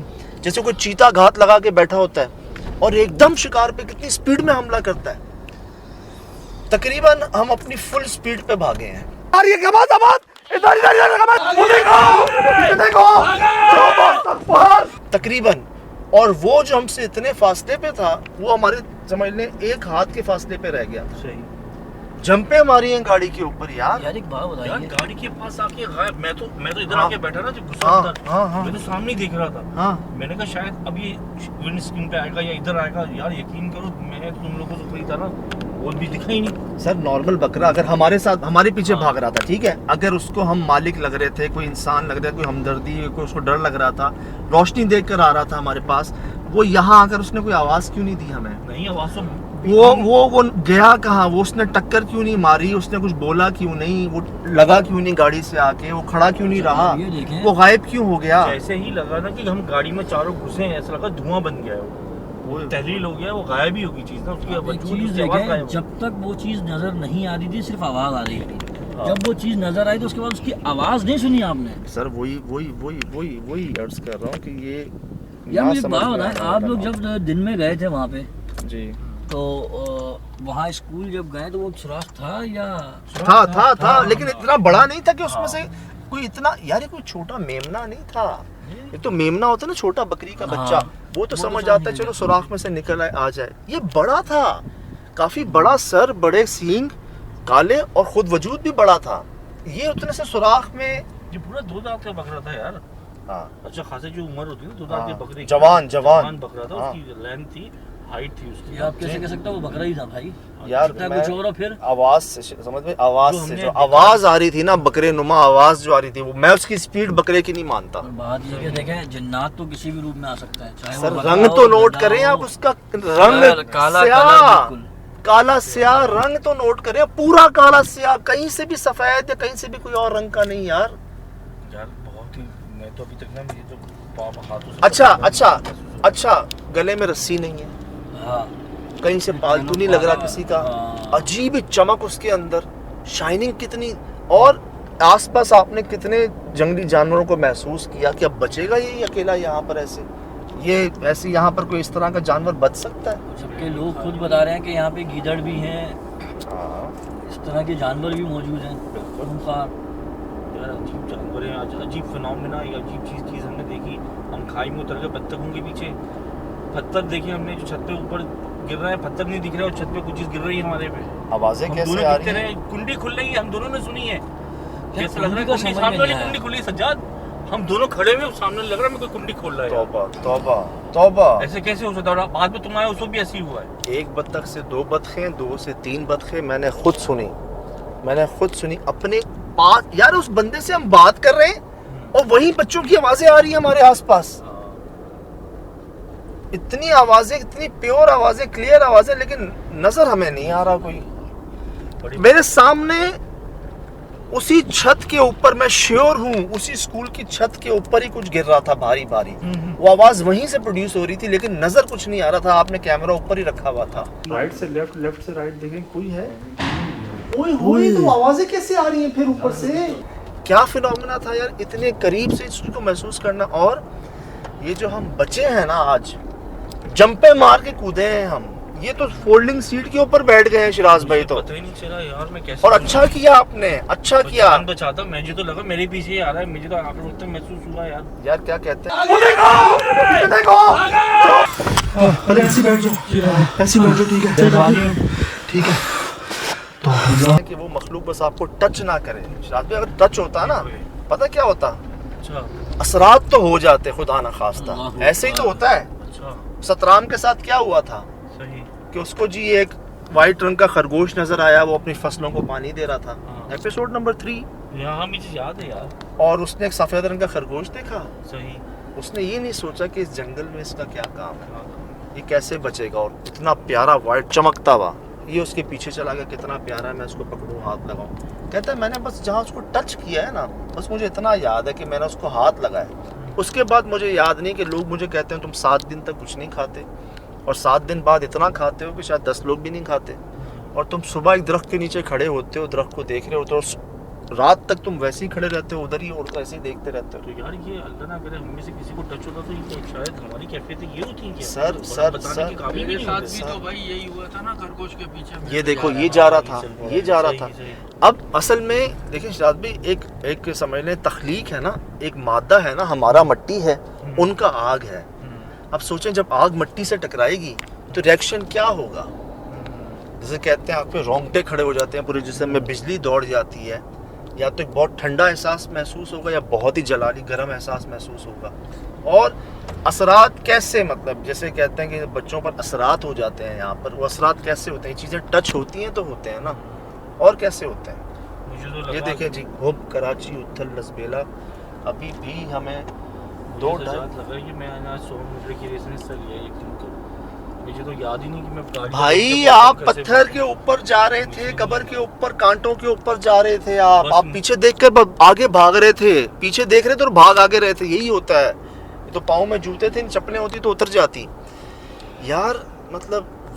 जैसे कोई चीता घात लगा के बैठा होता है और एकदम शिकार पे कितनी स्पीड में हमला करता है। तकरीबन हम अपनी फुल स्पीड पे भागे हैं। तकरीबन, और वो जो हमसे इतने फासले पे था, वो हमारे समझ लें 1 हाथ के फासले पे रह गया। सही। जंपे मारी हैं गाड़ी के ऊपर यार। यार एक बात यार बताइए, गाड़ी के पास आके गायब, मैं तो इधर हाँ। आके बैठा ना, जो गुस्सा हाँ, अंदर, हाँ। मैं तो सामने ही देख रहा था। हाँ मैंने कहा शायद अब ये विंड स्क्रीन पे आएगा या इधर आएगा। यार यकीन करो, मैं तुम लोगों को कोई था ना, वो भी दिखा ही नहीं। सर नॉर्मल बकरा अगर हमारे साथ हमारे पीछे भाग रहा था, ठीक है, अगर उसको हम मालिक लग रहे थे, कोई इंसान लग रहा था, कोई हमदर्दी, कोई उसको डर लग रहा था, रोशनी देख कर आ रहा था हमारे पास, वो यहाँ आकर उसने कोई आवाज़ क्यों नहीं दी हमें? नहीं, आवाज तो वो गया कहाँ? वो उसने टक्कर क्यों नहीं मारी? उसने कुछ बोला क्यों नहीं? वो लगा क्यों नहीं गाड़ी से आके? वो खड़ा क्यों नहीं रहा? ये देखें, वो गायब क्यों हो गया? जैसे ही लगा ना कि हम गाड़ी में चारों घुसे हैं, ऐसा लगा धुआं बन गया है, वो तहलील हो गया, वो गायब ही होगी चीज ना, उसकी एक वजूद, चीज उसकी आवाज देखें, गायब हो जब तक वो चीज नजर नहीं आ रही थी, सिर्फ आवाज आ रही थी। जब वो चीज नजर आई तो उसके बाद उसकी आवाज नहीं सुनी आपने। सर वही अर्ज कर रहा हूँ कि ये यार ना मुझे समझ बात में बताएं, आया आप था। लोग जब दिन में गए थे वहाँ पे, जी तो वहाँ स्कूल जब गए तो वो सुराख था या था, लेकिन इतना बड़ा नहीं था कि उसमें से कोई इतना, यार ये कोई छोटा मेमना नहीं था। ये तो मेमना होता है ना, छोटा बकरी का बच्चा, वो तो समझ आता है, चलो सुराख में से निकल आए आ जाए। ये बड़ा था, काफी बड़ा सर, बड़े सींग, काले, और खुद वजूद भी बड़ा था। ये उतने से सुराख में ये पूरा 2 दांत का बकरा था यार। हाँ, अच्छा खासे जो उम्र होती है ना 2 दांत के हाँ, बकरे की, जवान बकरा था, हाँ। उसकी लेंथ थी, हाइट थी उसकी। ये आप कैसे कह सकते हो वो बकरा ही था भाई? यार लगता है मैं कुछ और हो फिर। आवाज से समझ में, आवाज जो से हमने जो देखा- आवाज आ रही थी ना, बकरे नुमा आवाज जो आ रही थी, वो मैं उसकी स्पीड बकरे की नहीं मानता। और बात ये कि देखें, जिन्नात तो किसी भी रूप में आ सकता है, चाहे सर वो बकरा रंग हो, तो नोट गधा करें हो। आप, उसका रंग काला स्याह, बिल्कुल। काला स्याह रंग तो नोट करें, पूरा काला स्याह, कहीं से भी सफेद या कहीं से भी कोई और रंग का नहीं यार। यार बहुत ही, मैं तो अभी तक ना, मुझे तो हाथों से अच्छा पकड़- अच्छा अच्छा, गले में रस्सी नहीं है, हाँ कहीं से पालतू नहीं लग रहा किसी का, हाँ। अजीब ही चमक उसके अंदर, शाइनिंग कितनी, और आसपास आपने कितने जंगली जानवरों को महसूस किया कि अब बचेगा ये अकेला यहाँ पर ऐसे, ये ऐसे यहाँ पर कोई इस तरह का जानवर बच सकता है? सबके लोग खुद बता रहे हैं कि यहाँ पे गीदड़ भी हैं, हाँ, इस तरह के जानवर भी मौजूद हैं। खूंखार। यार अजीब जानवर है आज, अजीब फिनोमेना, एक अजीब चीज़ हमने देखी। हम खाई में उतर गए बत्तखों के पीछे, पत्थर देखे हमने जो छत पे ऊपर गिर रहा है, पत्थर नहीं दिख रहा है और छत पे कुछ चीज़ गिर रही है हमारे पे। आवाजें हम कैसे दोनों आ दिखते रही हैं? रहे, कुंडी खुल रही है, हम दोनों ने सुनी है। कैसे लग रहा कुंडी है का कुंडी समझ सामने में वाली नहीं आया। कुंडी खुली, सज्जाद हम दोनों खड़े हुए, सामने लग रहा है मेरे को कुंडी खोल रहा है। तौबा तौबा तौबा। ऐसे कैसे हो सकता है? और बाद में तुम आए उस वक्त भी ऐसे ही हुआ है। एक बत्तख से 2 बतखें, 2 से 3 बतखें, मैंने खुद सुनी, मैंने खुद सुनी अपने पास। यार उस बंदे से हम बात कर रहे हैं और वही बच्चों की आवाजें आ रही हैं हमारे आसपास, इतनी आवाजें, इतनी प्योर आवाजें, क्लियर आवाजें, लेकिन नजर हमें नहीं आ रहा कोई। मेरे सामने उसी छत के ऊपर, मैं श्योर हूँ उसी स्कूल की छत के ऊपर ही कुछ गिर रहा था भारी भारी, वो आवाज वहीं से प्रोड्यूस हो रही थी, लेकिन नजर कुछ नहीं आ रहा था। आपने कैमरा ऊपर ही रखा हुआ था। राइट से लेफ्ट, लेफ्ट से राइट देखें, कोई है? ओए होए, तो आवाजें कैसे आ रही हैं फिर ऊपर से? क्या फिनोमेना था यार, इतने करीब से इस चीज को महसूस करना। और ये जो हम बचे हैं ना आज, जंपे मार के कूदे हैं हम, ये तो फोल्डिंग सीट के ऊपर बैठ गए हैं शिराज भाई तो। पता ही नहीं चला यार मैं कैसे। और अच्छा किया आपने, अच्छा किया। जान बचाता, मुझे तो लगा मेरे पीछे ही आ रहा है, मुझे तो आगे उठते महसूस हुआ यार। यार क्या कहते हैं, देखो अरे ऐसे बैठ जाओ, ऐसे बैठ जाओ, ठीक है ठीक है। तो कि वो मखलूक बस आपको टच ना करे। शिराज भाई अगर टच होता ना, पता क्या होता, अच्छा असरात तो हो जाते, खुदा ना खास्ता, अल्लाह ऐसे ही तो होता है। अच्छा सतराम के साथ क्या हुआ था सही। कि उसको जी एक वाइट रंग का खरगोश नजर आया, वो अपनी फसलों को पानी दे रहा था, हाँ। एपिसोड नंबर 3, यहाँ मुझे याद है यार। और उसने एक सफेद रंग का खरगोश देखा। सही। उसने ये नहीं सोचा कि इस जंगल में इसका क्या काम है, ये कैसे बचेगा, और इतना प्यारा वाइट चमकता हुआ ये उसके पीछे चला गया, कितना प्यारा है, मैं उसको पकड़ूं, हाथ लगाऊं। कहता है मैंने बस जहाँ उसको टच किया है ना, बस मुझे इतना याद है कि मैंने उसको हाथ लगाया। उसके बाद मुझे याद नहीं कि लोग मुझे कहते हैं तुम 7 दिन तक कुछ नहीं खाते और 7 दिन बाद इतना खाते हो कि शायद 10 लोग भी नहीं खाते, और तुम सुबह एक दरख्त के नीचे खड़े होते हो, दरख्त को देख रहे होते हो, और रात तक तुम वैसे ही खड़े रहते हो उधर ही, और तो ऐसे ही देखते रहते हो। तो यार ये अल्लाह ना करे हम में से किसी को टच होता तो ये शायद हमारी कैफियत ये होती है क्या? सर, और सर, बताने सर, के काबिल भी मेरे नहीं साथ होते। भी तो भाई यही हुआ था ना, खरगोश के पीछे ये देखो ये जा रहा था, ये जा रहा सही, था। सही। अब असल में देखिए शिराज भाई, एक समझ लें तख्लीक है ना, एक मादा है ना, हमारा मट्टी है, उनका आग है। अब सोचें जब आग मट्टी से टकराएगी तो रिएक्शन क्या होगा। जैसे कहते हैं आग पे रोंगटे खड़े हो जाते हैं, पूरे जिस्म में बिजली दौड़ जाती है, या तो एक बहुत ठंडा एहसास महसूस होगा या बहुत ही जलाली गर्म एहसास महसूस होगा। और असरात कैसे, मतलब जैसे कहते हैं कि बच्चों पर असरात हो जाते हैं, यहाँ पर वो असरात कैसे होते हैं, ये चीज़ें टच होती हैं तो होते हैं ना, और कैसे होते हैं। मुझे तो ये लगा देखें जी, हुब, कराची, उथल, लसबेला, अभी भी हमें दो मुझे तो ढाई। याद लगा कि मैं आज 100 मीटर की रेस में हिस्सा लिया एक दिन को। मुझे तो याद ही नहीं कि मैं गाड़ी भाई से आप कैसे- पत्थर के ऊपर जा रहे थे, कबर के ऊपर, कांटों के ऊपर जा रहे थे आप बस- पीछे देखकर आगे भाग रहे थे, पीछे देख रहे थे और भाग आगे रहे थे, यही होता है। ये तो पाँव में जूते थे, चप्पलें होती तो उतर जाती यार। मतलब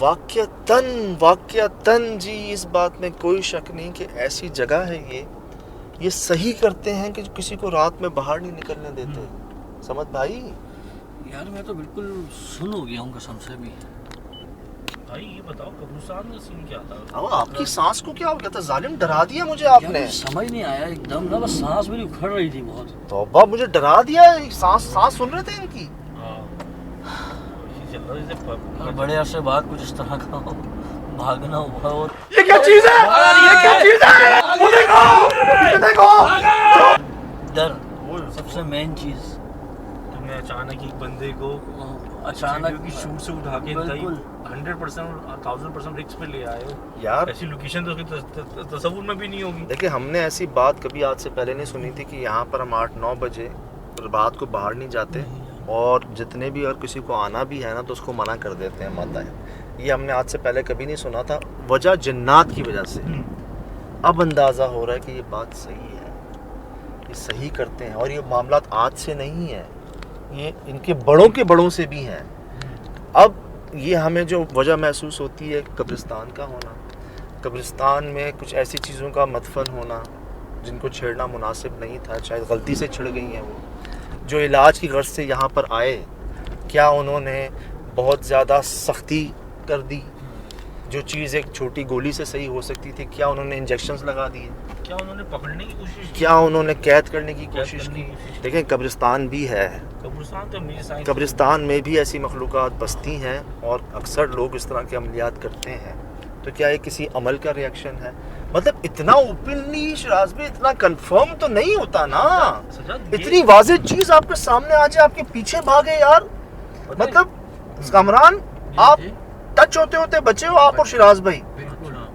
वाकयातन जी, इस बात में कोई शक नहीं कि ऐसी जगह है ये सही करते हैं कि किसी को रात में बाहर नहीं निकलने देते। समझ भाई, यार मैं तो बिल्कुल सुन हो गया हूँ कसम से भी। भाई ये बताओ कब्रिस्तान में सीन क्या था? अब आपकी सांस को क्या हो गया था, जालिम डरा दिया मुझे यार आपने। मुझे समझ नहीं आया एकदम ना, बस सांस मेरी उखड़ रही थी बहुत। तौबा, मुझे डरा दिया। सांस सुन रहे थे इनकी। हाँ ये चल रहा है जैसे और बड़े अरसे बाद कुछ इस तरह का भागना हुआ। और ये क्या चीज है, ये क्या चीज है, वो देखो डर सबसे मेन चीज। तुमने अचानक एक बंदे को अचानक की शूट से उठा के बिल्कुल। 100% 1000% रिस्क पे ले आए हो यार। ऐसी लोकेशन तो उसके तस्वुर में भी नहीं होगी। देखिए हमने ऐसी बात कभी आज से पहले नहीं सुनी थी कि यहाँ पर हम 8-9 बजे रात को बाहर नहीं जाते, और जितने भी और किसी को आना भी है ना तो उसको मना कर देते हैं माता है। ये हमने आज से पहले कभी नहीं सुना था। वजह जिन्नात की वजह से अब अंदाज़ा हो रहा है कि ये बात सही है, ये सही करते हैं, और ये मामला आज से नहीं है, ये इनके बड़ों के बड़ों से भी हैं। अब ये हमें जो वजह महसूस होती है कब्रिस्तान का होना, कब्रिस्तान में कुछ ऐसी चीज़ों का मदफन होना जिनको छेड़ना मुनासिब नहीं था, शायद गलती से छिड़ गई हैं वो, जो इलाज की गर्ज से यहाँ पर आए, क्या उन्होंने बहुत ज़्यादा सख्ती कर दी? जो चीज़ एक छोटी गोली से सही हो सकती थी, क्या उन्होंने इंजेक्शंस लगा दिए? क्या उन्होंने पकड़ने की कोशिश की? क्या उन्होंने कैद करने की कोशिश करने की? की कोशिश की। देखें, कब्रिस्तान भी है, कब्रिस्तान तो मेरी साइंस कब्रिस्तान में भी ऐसी मखलूक़ात बसती हैं और अक्सर लोग इस तरह के अमलियात करते हैं। तो क्या ये किसी अमल का रिएक्शन है? मतलब इतना ओपनली शराज में इतना कंफर्म तो नहीं होता ना, सजाद, ये- इतनी वाज़ेह चीज़ आपके सामने आ जाए, आपके पीछे भागे यार। मतलब कमरान, आप टच होते होते बचे हो, आप और शिराज भाई। बिल्कुल हाँ।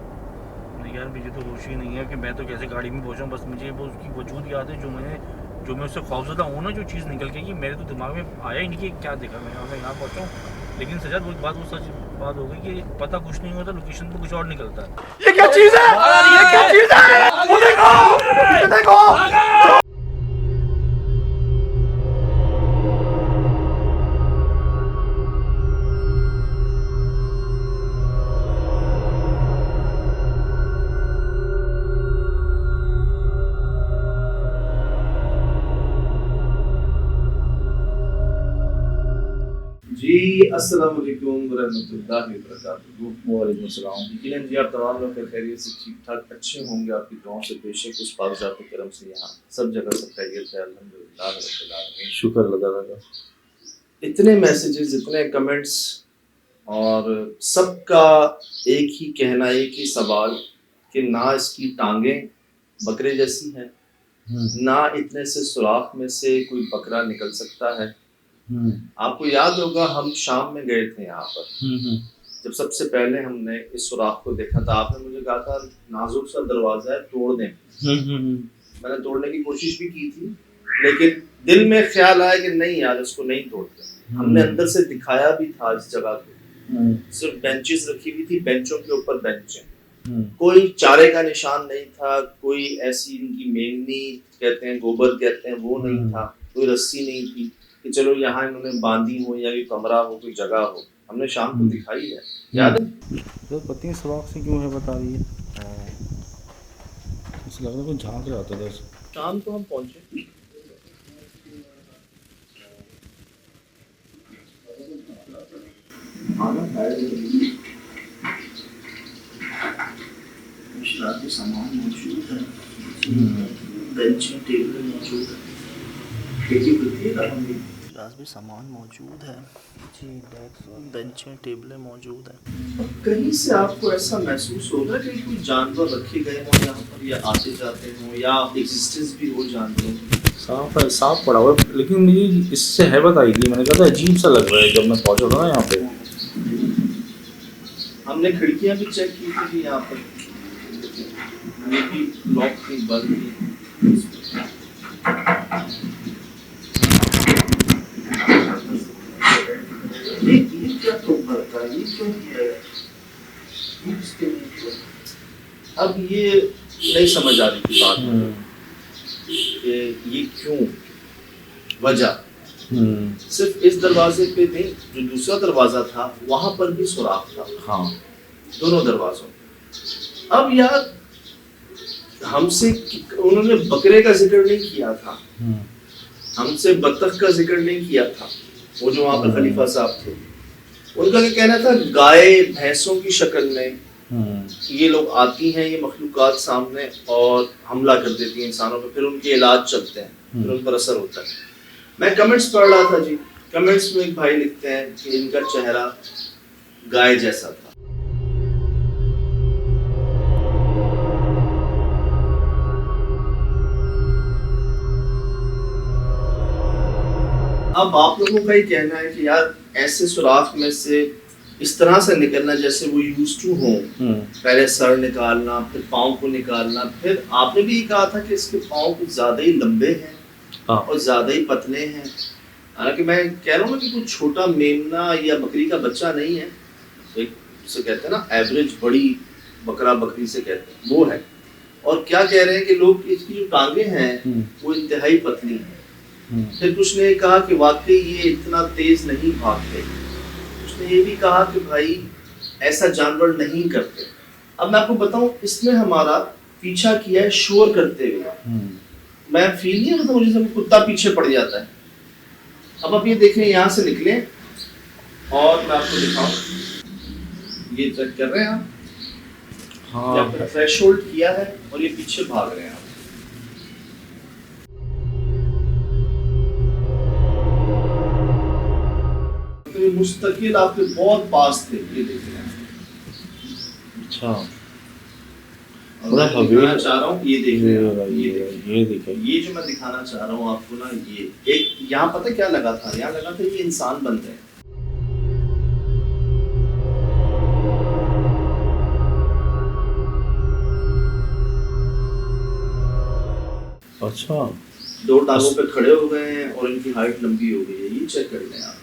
नहीं यार, मुझे तो होश ही नहीं है कि मैं तो कैसे गाड़ी में पहुंचा। बस मुझे वो उसकी वजूद याद है जो मैं उससे खौफजदा हूँ ना, जो चीज़ निकल के, कि मेरे तो दिमाग में आया ही नहीं कि क्या देखा मैं यहाँ पहुँचा हूँ। लेकिन सजाद वो बात, वो सच बात हो गई कि पता कुछ नहीं होता, लोकेशन पे कुछ और निकलता है। ये क्या चीज़ है? ये क्या चीज़ है? वो देखो, ये देखो। जी अस्सलाम वालेकुम वरहमतुल्लाहि वबरकातुहू। वालेकुम सलाम। यकीनन जी आप तमाम लोग खैरियत से ठीक ठाक अच्छे होंगे, आपकी दुआओं से बेशक उस पाक करम से यहाँ सब जगह सब खैरियत है, अल्हम्दुलिल्लाह रब्बिल आलमीन। शुक्र अल्लाह का। इतने मैसेजेस, इतने कमेंट्स और सबका एक ही कहना, एक ही सवाल कि ना इसकी टांगें बकरे जैसी हैं, ना इतने से सुराख में से कोई बकरा निकल सकता है। आपको याद होगा हम शाम में गए थे यहाँ पर, जब सबसे पहले हमने इस सुराख को देखा था, आपने मुझे कहा था नाजुक सा दरवाजा है, तोड़ दें। मैंने तोड़ने की कोशिश भी की थी, लेकिन दिल में ख्याल आया कि नहीं यार, इसको नहीं तोड़ते। हमने अंदर से दिखाया भी था इस जगह को, सिर्फ बेंचेस रखी हुई थी, बेंचों के ऊपर बेंचें, कोई चारे का निशान नहीं था, कोई ऐसी इनकी मेमनी कहते हैं, गोबर कहते हैं, वो नहीं था, कोई रस्सी नहीं थी कि चलो यहाँ इन्होंने बांधी हो या कोई कमरा हो, कोई जगह हो। हमने शाम को दिखाई है, याद है? तो पति सुराख से क्यों है बता रही है? ऐसा लग रहा है कोई झांक रहा था बस। शाम को हम पहुंचे, सामान मौजूद है, बेंचें टेबल मौजूद है, भी सामान मौजूद है जी, बेंचें टेबलें मौजूद हैं। कहीं से आपको ऐसा महसूस होगा कि कोई जानवर रखे गए हों यहाँ पर, या आते जाते हों, या एग्जिस्टेंस भी हो जानते हैं। साफ पड़ा हुआ है, लेकिन मुझे इससे हैबत आई थी। मैंने कहा था अजीब सा लग रहा है जब मैं पहुंचा था ना यहाँ पे। हमने खिड़कियां भी चेक की थी यहाँ पर, ये भी लॉक थी, बंद थी। ये क्या तो भरता, ये क्यों किया है? अब ये नहीं समझ आ रही थी बात कि ये क्यों, वजह सिर्फ इस दरवाजे पे नहीं, जो दूसरा दरवाजा था वहां पर भी सुराख था। हाँ, दोनों दरवाजों। अब यार हमसे उन्होंने बकरे का जिक्र नहीं किया था, हमसे बत्तख का जिक्र नहीं किया था, वो जो वहां पर खलीफा साहब थे। उनका क्या कहना था, गाय भैंसों की शक्ल में ये लोग आती हैं, ये मखलूकात सामने, और हमला कर देती हैं इंसानों पर, फिर उनके इलाज चलते हैं, फिर उन पर असर होता है। मैं कमेंट्स पढ़ रहा था जी, कमेंट्स में एक भाई लिखते हैं कि इनका चेहरा गाय जैसा था। अब आप लोगों का ही कहना है कि यार ऐसे सुराख में से इस तरह से निकलना जैसे वो यूज्ड टू हो, पहले सर निकालना, फिर पाँव को निकालना, फिर आपने भी कहा था कि इसके पाँव कुछ ज्यादा ही लंबे हैं और ज्यादा ही पतले हैं। हालांकि मैं कह रहा हूँ कि कुछ छोटा मेमना या बकरी का बच्चा नहीं है, एक जिसे कहते हैं ना एवरेज बड़ी बकरा बकरी से कहते हैं, वो है। और क्या कह रहे हैं कि लोग, इसकी जो टांगे हैं वो इंतहाई पतली हैं, फिर कुछ ने कहा कि वाकई ये इतना तेज नहीं भागते, उसने ये भी कहा कि भाई ऐसा जानवर नहीं करते। अब मैं आपको बताऊं, इसने हमारा पीछा किया है शोर करते हुए। मैं फील नहीं होता मुझे जब कुत्ता पीछे पड़ जाता है। अब आप ये देखें, यहाँ से निकले और मैं आपको दिखाऊं, ये चेक कर रहे हैं आप, हाँ, फ्रेश होल्ड किया है और ये पीछे भाग रहे हैं आप। तो ये मुस्तकिल आपके बहुत पास थे, ये देख रहे हैं। अच्छा, और मैं दिखाना चाह रहा हूँ, ये देख रहे हैं, ये देखिए, ये जो मैं दिखाना चाह रहा हूँ आपको ना, ये एक यहाँ पता क्या लगा था, यहाँ लगा था ये इंसान बन गए। अच्छा, दो टांगों पे खड़े हो गए हैं और इनकी हाइट लंबी हो गई है, ये चेक कर लें आप।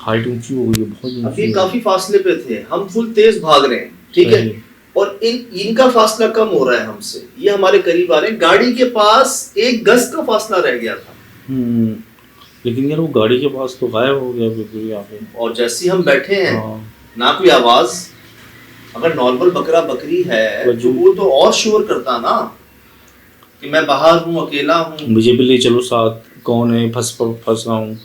हाइट ऊंची हो गई है, बहुत ऊंची। अभी काफी फासले पे थे, हम फुल तेज भाग रहे हैं, ठीक है, और इनका फासला कम हो रहा है हमसे, ये हमारे करीब आ रहे हैं। गाड़ी के पास 1 गज का फासला रह गया था। लेकिन यार वो गाड़ी के पास तो गायब हो गया बिल्कुल यहाँ पे। और जैसे हम बैठे हैं, हाँ। ना कोई आवाज। अगर नॉर्मल बकरा बकरी है तो वो तो और शोर करता ना कि मैं बाहर हूँ, अकेला हूँ, मुझे भी ले चलो साथ, कौन है, फंस रहा हूँ।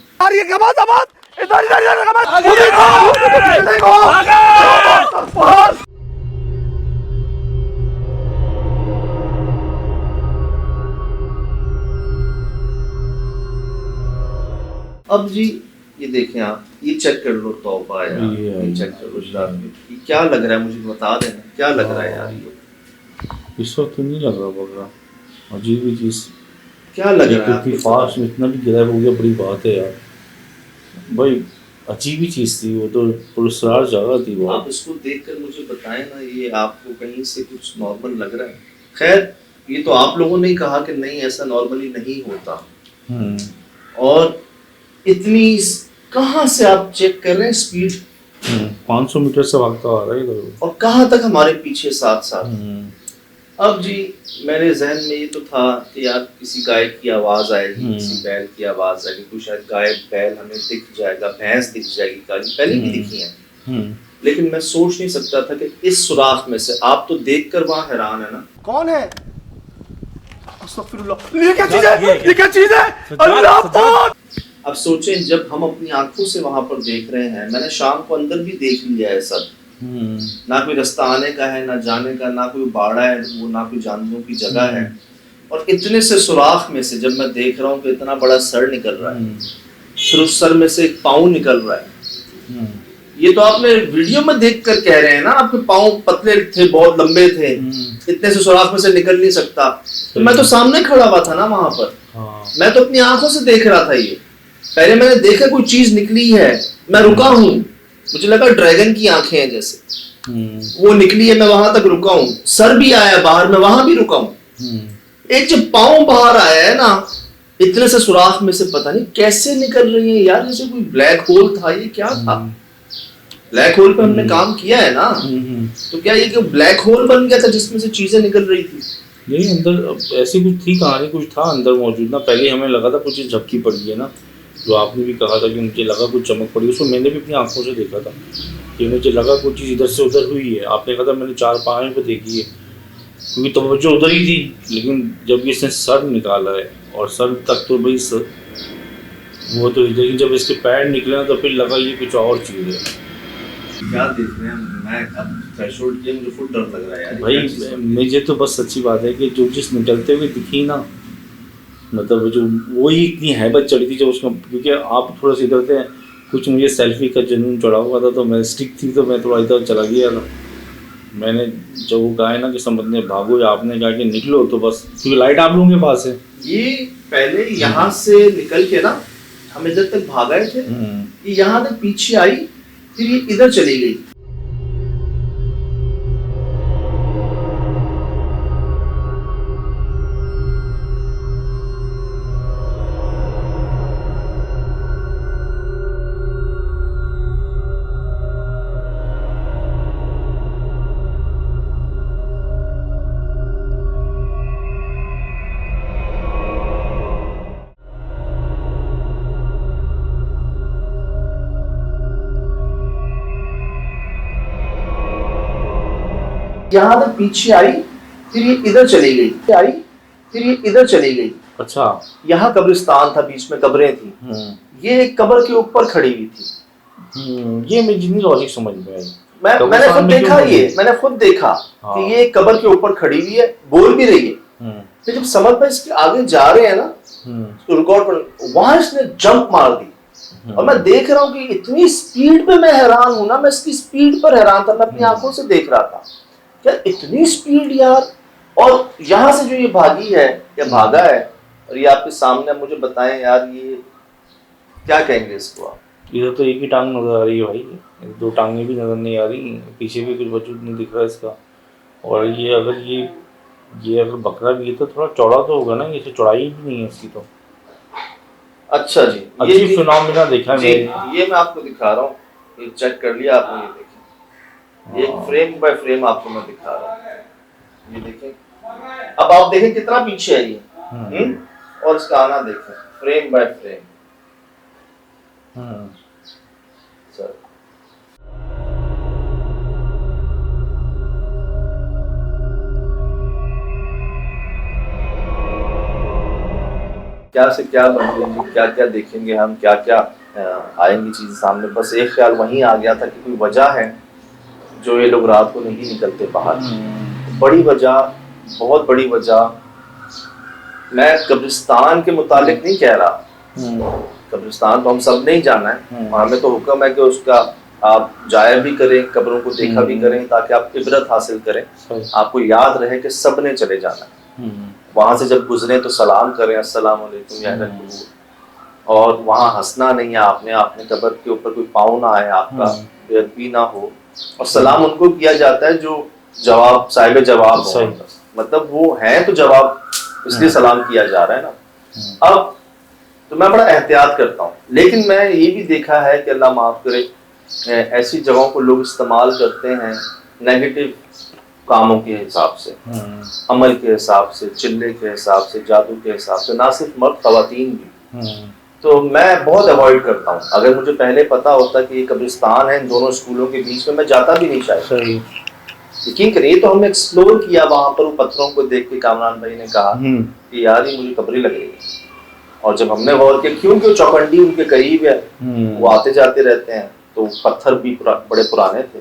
अब जी ये देखें आप, ये चेक कर लो, तौबा यार, ये चेक कर लो, ये क्या लग रहा है मुझे बता देना, क्या लग रहा है यार? ये इस वक्त तो नहीं लग रहा बकरा, अजीब ही चीज। क्या लग रहा है? इतनी फास्ट में इतना भी गायब हो गया, बड़ी बात है यार भाई, अजीब ही चीज थी वो तो, पुरस्कार जगह थी वो। आप इसको देखकर मुझे बताएं ना, ये आपको कहीं से कुछ नॉर्मल लग रहा है? खैर, ये तो आप लोगों ने कहा कि नहीं ऐसा नॉर्मली नहीं होता। और इतनी कहाँ से आप चेक कर रहे हैं स्पीड? 500 मीटर से भागता आ रहा है, और कहाँ तक हमारे पीछे साथ साथ। अब जी मेरे जहन में ये तो था कि यार किसी गाय की आवाज आएगी, किसी बैल की आवाज आएगी, कुछ शायद गाय बैल हमें दिख जाएगा, भैंस दिख जाएगी, काली पहले भी दिखी है, लेकिन मैं सोच नहीं सकता था कि इस सुराख में से, आप तो देखकर वहां हैरान है ना, कौन है? ये क्या चीज है? ये क्या चीज है? अल्लाह! अब सोचें, जब हम अपनी आंखों से वहां पर देख रहे हैं, मैंने शाम को अंदर भी देख लिया है सब, ना कोई रास्ता आने का है ना जाने का, ना कोई बाड़ा है वो, ना कोई जानवरों की जगह है, और इतने से सुराख में से जब मैं देख रहा हूँ कि इतना बड़ा सर निकल रहा है, फिर उस सर में से एक पाँव निकल रहा है। ये तो आपने वीडियो में देख कर कह रहे हैं ना, आपके पाँव पतले थे, बहुत लंबे थे, इतने से सुराख में से निकल नहीं सकता। तो मैं तो सामने खड़ा हुआ था ना वहां पर, मैं तो अपनी आंखों से देख रहा था। ये पहले मैंने देखा कोई चीज निकली है, मैं रुका हूँ, मुझे लगा ड्रैगन की आंखें हैं जैसे, वो निकली है, मैं वहां तक रुका हूँ, सर भी आया बाहर, मैं वहां भी रुका हूँ। एक जब पाँव बाहर आया है ना, इतने से सुराख में से पता नहीं कैसे निकल रही है यार, जैसे कोई ब्लैक होल था। ये क्या था? ब्लैक होल पे हमने काम किया है ना, तो क्या ये ब्लैक होल बन गया था जिसमें से चीजें निकल रही थी? नहीं, अंदर ऐसी कुछ थी कहानी, कुछ था अंदर मौजूद ना। पहले हमें लगा था कुछ झपकी पड़ी है ना, जो आपने भी कहा था कि मुझे लगा कुछ चमक पड़ी, उसको मैंने भी अपनी आंखों से देखा था कि मुझे लगा कुछ चीज़ इधर से उधर हुई है। आपने कहा था मैंने 4-5 पे देखी है, क्योंकि तवज्जो उधर ही थी। लेकिन जब इसने सर निकाला है, और सर तक तो भाई सर वो तो, लेकिन जब इसके पैर निकले ना तो फिर लगा ये कुछ और चीज़ है। क्या देख रहे हैं? मैं अब थ्रेशोल्ड के मुझे फुल डर लग रहा है यार भाई। मुझे तो बस सच्ची बात है कि जो चीज़ निकलते हुए दिखी ना, मतलब जो वही इतनी हैबत चढ़ी थी जो उसमें, क्योंकि आप थोड़ा सा इधर थे, कुछ मुझे सेल्फी का जुनून चढ़ा हुआ था, तो मैं स्टिक थी तो मैं थोड़ा इधर चला गया था। मैंने जब वो कहा ना कि समझने भागो, या आपने कहा कि निकलो, तो बस क्योंकि लाइट आप लोगों के पास है। ये पहले यहाँ से निकल के ना हम इधर तक भागे थे, ये यहाँ तक पीछे आई, फिर ये इधर चली गई। यहाँ तक पीछे आई, फिर ये इधर चली गई, आई फिर ये इधर चली गई। अच्छा। यहाँ कब्रिस्तान था, बीच में कब्रें थी, ये एक कब्र के ऊपर खड़ी हुई थी। ये मेरी जितनी लॉजिक समझ में आई, मैंने खुद देखा, ये मैंने खुद देखा कि ये एक कब्र के ऊपर खड़ी हुई है, बोल भी रही है। फिर जब समझ में इसके आगे जा रहे हैं ना, तो रिकॉर्ड पर वहां इसने जंप मार दी, और मैं देख रहा हूँ कि इतनी स्पीड पे मैं हैरान हूं ना, मैं इसकी स्पीड पर हैरान था, मैं अपनी आंखों से देख रहा था, क्या इतनी स्पीड यार। और यहाँ से जो ये भागी है या भागा है, और ये आपके सामने, मुझे बताएं यार, ये क्या कहेंगे इसको आप? इधर तो एक ही टांग नजर आ रही है भाई, दो टांगें भी नजर नहीं आ रही, पीछे भी कुछ वजूद नहीं दिख रहा इसका। और ये अगर बकरा भी है तो थोड़ा चौड़ा तो होगा ना, ये चौड़ाई भी नहीं है इसकी तो। अच्छा जी, अजीब फिनोमेना देखा है ये मैं आपको दिखा रहा हूँ, ये चेक कर लिया आपने, ये देखें, एक फ्रेम बाय फ्रेम आपको मैं दिखा रहा हूँ, ये देखें। अब आप देखें कितना पीछे है ये, और इसका आना देखें, फ्रेम बाय फ्रेम। सर क्या से क्या बनेंगे, क्या क्या देखेंगे हम, क्या क्या आएंगी चीजें सामने। बस एक ख्याल वहीं आ गया था कि कोई वजह है जो ये लोग रात को नहीं निकलते बाहर। बड़ी वजह, बहुत बड़ी वजह। मैं कब्रिस्तान के मुतालिक नहीं कह रहा, कब्रिस्तान तो हम सब नहीं जाना है, और हमें तो हुक्म है कि उसका आप जाया भी करें, कब्रों को देखा भी करें, ताकि आप इबरत हासिल करें, आपको याद रहे कि सब ने चले जाना है। वहां से जब गुजरे तो सलाम करें, अस्सलाम वालेकुम या अहलल कुबूर, और वहां हंसना नहीं है आपने, आपने कब्र के ऊपर कोई पाँव ना आए आपका, बेअदबी ना हो, और सलाम उनको किया जाता है जो जवाब साहिब जवाब हो, मतलब वो है तो जवाब, इसलिए सलाम किया जा रहा है ना। अब तो मैं बड़ा एहतियात करता हूँ, लेकिन मैं ये भी देखा है कि अल्लाह माफ करे, ऐसी जगहों को लोग इस्तेमाल करते हैं नेगेटिव कामों के हिसाब से, अमल के हिसाब से, चिल्ले के हिसाब से, जादू के हिसाब से, ना सिर्फ मर्द खवातीन भी। तो मैं बहुत अवॉइड करता हूँ। अगर मुझे पहले पता होता कि ये कब्रिस्तान है इन दोनों स्कूलों के बीच में, मैं जाता भी नहीं शायद। यकीन करिए, तो हमने एक्सप्लोर किया वहां पर, वो पत्थरों को देख के कामरान भाई ने कहा कि यार ये मुझे कब्री लग रही है। और जब हमने गौर किया, क्योंकि चौकंडी उनके करीब है, वो आते जाते रहते हैं, तो पत्थर भी बड़े पुराने थे,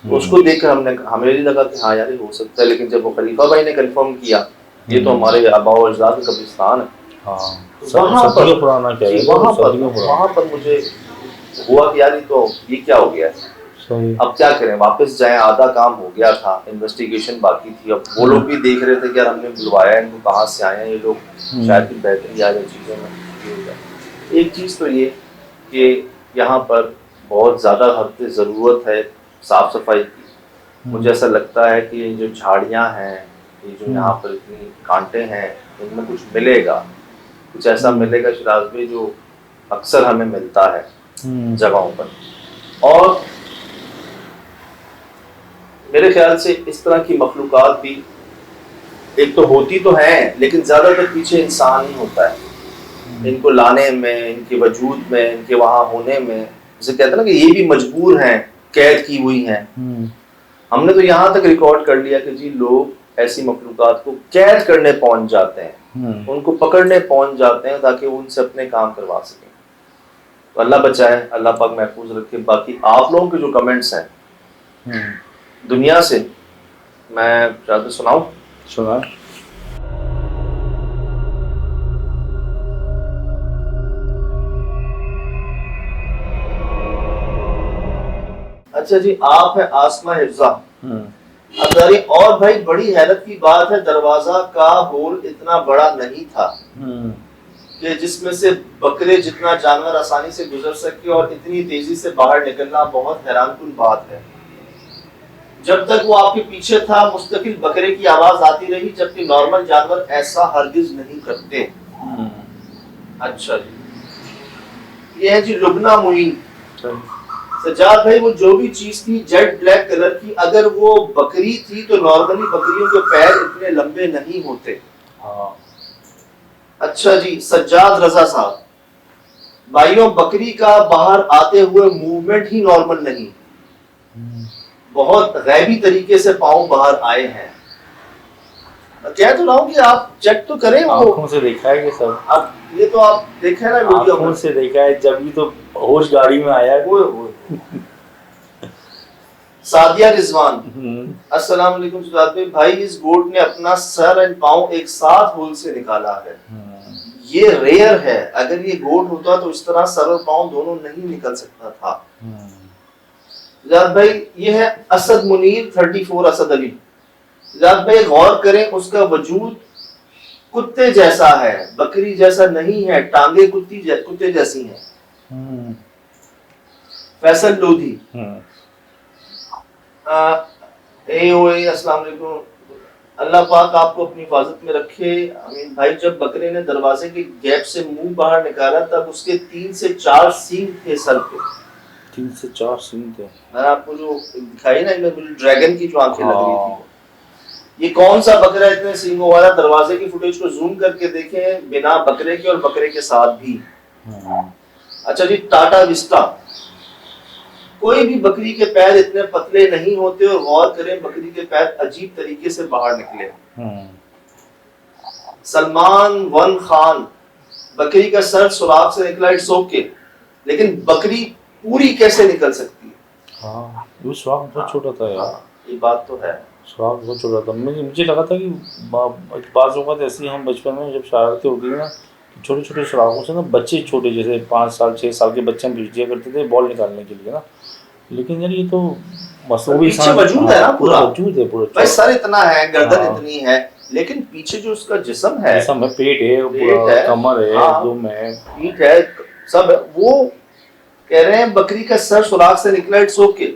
तो उसको देखकर हमें भी लगा कि हाँ यार ये हो सकता है। लेकिन जब वो खलीफा भाई ने कंफर्म किया ये तो हमारे आबा और अजदाद का कब्रिस्तान है, वहां पर मुझे हुआ कि यार ये क्या हो गया है, अब क्या करें, वापस जाएं, आधा काम हो गया था, इन्वेस्टिगेशन बाकी थी। अब वो लोग भी देख रहे थे कि यार हमने बुलवाया इनको, कहाँ से आए हैं ये लोग, शायद की बेहतरी आ जाए चीज़ों में। एक चीज़ तो ये कि यहाँ पर बहुत ज़्यादा हद से ज़रूरत है साफ़ सफाई की। मुझे ऐसा लगता है कि ये जो झाड़ियाँ हैं, ये जो यहाँ पर इतनी कांटे हैं, इनमें कुछ मिलेगा, कुछ ऐसा मिलेगा शिराज में जो अक्सर हमें मिलता है जगहों पर। और मेरे ख्याल से इस तरह की मखलूक़ात भी एक तो होती तो हैं, लेकिन ज़्यादातर पीछे इंसान ही होता है इनको लाने में, इनके वजूद में, इनके वहाँ होने में। जैसे कहते हैं ना कि ये भी मजबूर हैं, कैद की हुई हैं। हमने तो यहाँ तक रिकॉर्ड कर लिया कि जी लोग ऐसी मखलूक़ात को कैद करने पहुँच जाते हैं, उनको पकड़ने पहुँच जाते हैं ताकि उनसे अपने काम करवा सकें। तो अल्लाह बचाए, अल्लाह पाक महफूज रखे। बाकी आप लोगों के जो कमेंट्स हैं दुनिया से, मैं ज़्यादा सुनाऊं? सुना। अच्छा जी, आप है आसमा हिफ्जा अदारी। और भाई बड़ी हैरत की बात है, दरवाजा का होल इतना बड़ा नहीं था कि जिसमें से बकरे जितना जानवर आसानी से गुजर सके, और इतनी तेजी से बाहर निकलना बहुत हैरानकुन बात है। जब तक वो आपके पीछे था मुस्तकिल बकरे की आवाज आती रही, जबकि नॉर्मल जानवर ऐसा हरगिज नहीं करते। अच्छा जी, ये है जी लुबना मुइन। सज्जाद भाई, वो जो भी चीज थी जेट ब्लैक कलर की, अगर वो बकरी थी तो नॉर्मली बकरियों के पैर इतने लंबे नहीं होते। अच्छा जी, सज्जाद रजा साहब, भाइयों बकरी का बाहर आते हुए मूवमेंट ही नॉर्मल नहीं, बहुत गैबी तरीके से पाँव बाहर आए हैं। मैं कह तो रहा हूँ कि आप चेक तो करें वो। आंखों से देखा है ये सब, अब ये तो आप देखे ना वीडियो आंखों में। से देखा है, जब भी तो होश गाड़ी में आया है। वो सादिया रिजवान, अस्सलाम वालेकुम सुजात भाई, इस गोट ने अपना सर एंड पाँव एक साथ होल से निकाला है। ये रेयर है, अगर ये गोट होता तो इस तरह सर और पाँव दोनों नहीं निकल सकता था। सुजात भाई ये है असद मुनीर 34 असद अली। सुजात भाई गौर करें, उसका वजूद कुत्ते जैसा है, बकरी जैसा नहीं है, टांगे कुत्ते जैसी हैं। फैसल लोधी, अस्सलाम वालेकुम, अल्लाह पाक आपको अपनी हिफाजत में रखे। अमीन भाई, जब बकरे ने दरवाजे के गैप से मुंह बाहर निकाला तब उसके 3 से 4 सींग थे सर पे। 3 से 4 सींग थे। मैंने आपको जो दिखाई ना इनमें ड्रैगन की जो आंखें लग रही थी। ये कौन सा बकरा इतने सींगों वाला? दरवाजे की फुटेज को जूम करके देखें, बिना बकरे के और बकरे के साथ भी। अच्छा जी, टाटा विस्टा, कोई भी बकरी के पैर इतने पतले नहीं होते, और गौर करें बकरी के पैर अजीब तरीके से बाहर निकले। सलमान वन खान, बकरी का सर सुराख से निकला, इट्स ओके, लेकिन बकरी पूरी कैसे निकल सकती है? हाँ, वो सुराख बहुत छोटा था यार। ये बात तो है, सुराख बहुत छोटा था। मुझे लगा था कि बाज़ औक़ात ऐसी हम बचपन में जब शरारतें होती थी ना, छोटे छोटे सुराखों से ना बच्चे, छोटे जैसे 5 साल 6 साल के बच्चे हम भेज दिया करते थे बॉल निकालने के लिए ना। लेकिन यार ये तो पीछे वजूद है ना, पूरा वजूद है पूरा। भाई सर इतना है, गर्दन इतनी है, लेकिन पीछे जो उसका जिस्म है, पेट है, पूरा कमर है, दुम है, पीठ है, सब है। वो कह रहे हैं बकरी का सर सुराख से निकला, इट्स ओके,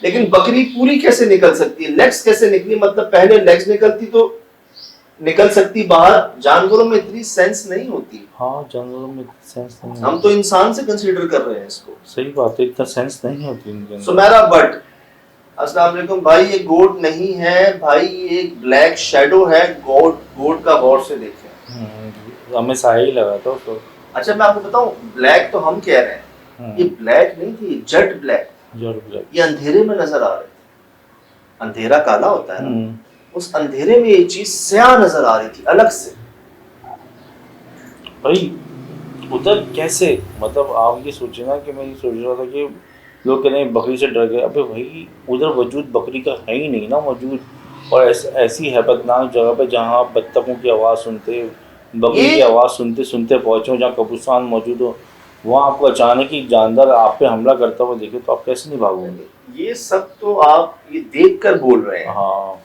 लेकिन बकरी पूरी कैसे निकल सकती है? लेग्स कैसे निकली? मतलब पहले लेग्स निकलती तो निकल सकती बाहर, जानवरों में इतनी सेंस नहीं होती। हाँ, जानवरों में सेंस नहीं, हम तो इंसान से कंसीडर कर रहे हैं इसको। सही बात है, इतना सेंस नहीं होती इनके। सुमेरा भट्ट, अस्सलाम वालेकुम भाई, ये गोट नहीं है भाई, ये एक ब्लैक शैडो है। गोट का गौर से देखें। हमें साया ही लगा था उसको। अच्छा मैं आपको बताऊं, ब्लैक तो हम कह रहे हैं, ये ब्लैक नहीं थी, जेट ब्लैक। ये अंधेरे में नजर आ रहे थे। अंधेरा काला होता है ना, उस अंधेरे में ये चीज स्याह नजर आ रही थी अलग से। भाई उधर कैसे, मतलब आप ये सोचे ना कि मैं ये सोच रहा था कि लोग कह रहे हैं बकरी से डर गए। अबे भाई उधर वजूद बकरी का है ही नहीं ना मौजूद, और ऐसी हैबतनाक जगह पे जहाँ आप बत्तखों की आवाज़ सुनते, बकरी की आवाज़ सुनते सुनते पहुँचे हो, जहाँ कब्रिस्तान मौजूद हो, वहाँ आपको अचानक ही जानवर आप पे हमला करता हुआ देखे तो आप कैसे नहीं भागोगे? ये सब तो आप ये देख कर बोल रहे हैं। हाँ,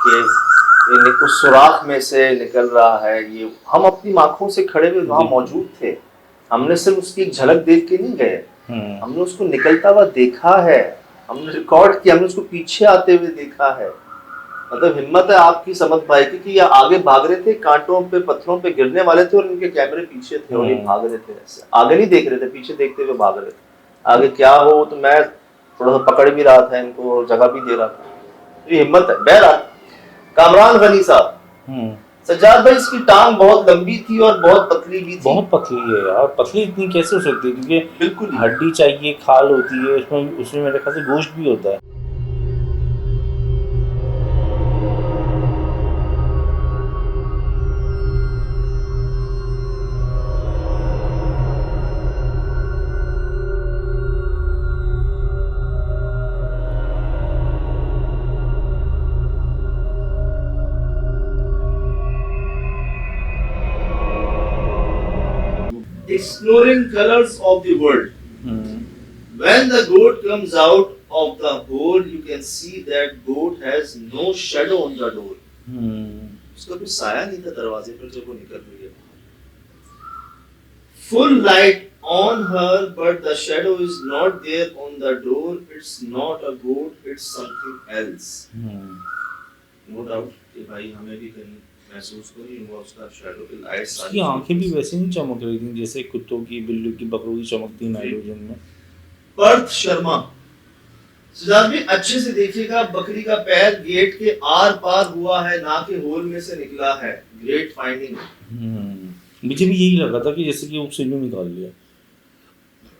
कि ये उस सुराख में से निकल रहा है। ये हम अपनी आंखों से खड़े हुए वहाँ मौजूद थे, हमने सिर्फ उसकी एक झलक देख के नहीं गए, हमने उसको निकलता हुआ देखा है, हमने रिकॉर्ड किया, हमने उसको पीछे आते हुए देखा है। मतलब हिम्मत है आपकी समझ भाई की कि ये आगे भाग रहे थे, कांटों पे पत्थरों पे गिरने वाले थे और इनके कैमरे पीछे थे और ये भाग रहे थे, ऐसे आगे नहीं देख रहे थे, पीछे देखते हुए भाग रहे थे। आगे क्या हो तो मैं थोड़ा सा पकड़ भी रहा था इनको, जगह भी दे रहा था। ये हिम्मत है। बहरहाल कामरान गनी साहब, सज्जाद भाई इसकी टांग बहुत लंबी थी और बहुत पतली भी थी। बहुत पतली है यार, पतली इतनी कैसे हो सकती है? क्योंकि बिल्कुल हड्डी चाहिए, खाल होती है, उसमें मेरे ख्याल से गोश्त भी होता है। Exploring colors of the world. When the goat comes out of the hole, you can see that goat has no shadow on the door. उसका कोई साया नहीं था दरवाजे पर जब वो निकल रही है। Full light on her, but the shadow is not there on the door. It's not a goat, it's something else. No doubt कि भाई हमें भी कहीं महसूस को नहीं हुआ उसका शैडो की लाइट। उसकी आंखें भी वैसे नहीं चमक रही थी जैसे कुत्तों की, बिल्ली की, बकरों की चमकती नाइट्रोजन में। पर्थ शर्मा, सजाद भी अच्छे से देखिएगा, बकरी का पैर गेट के आर पार हुआ है, ना कि होल में से निकला है। Great finding. मुझे भी यही लगा था कि जैसे कि उससे यूं निकाल लिया।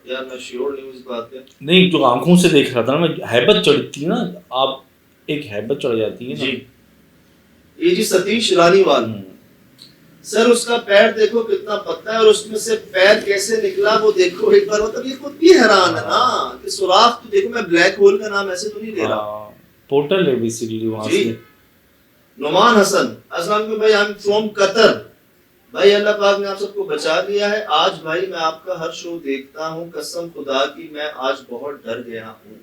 यार मैं श्योर नहीं हूँ इस बात पे। नहीं, जो आंखों से देख रहा था ना मैं, हैबत चढ़ती ना, आप एक हैबत चढ़ जाती है ना। जी ये जी सतीश रानीवाल सर, उसका पैर देखो कितना पतला है और उसमें से पैर कैसे निकला वो देखो एक बार। मतलब ये खुद भी हैरान है ना कि सुराख तो देखो, मैं ब्लैक होल का नाम ऐसे तो नहीं ले रहा। पोर्टल है बेसिकली वहां जी। से। नुमान हसन अस्सलाम वालेकुम भाई, आई एम फ्रॉम कतर। भाई अल्लाह पाक ने आप सबको बचा लिया है। आज भाई मैं आपका हर शो देखता हूँ, कसम खुदा की मैं आज बहुत डर गया हूँ।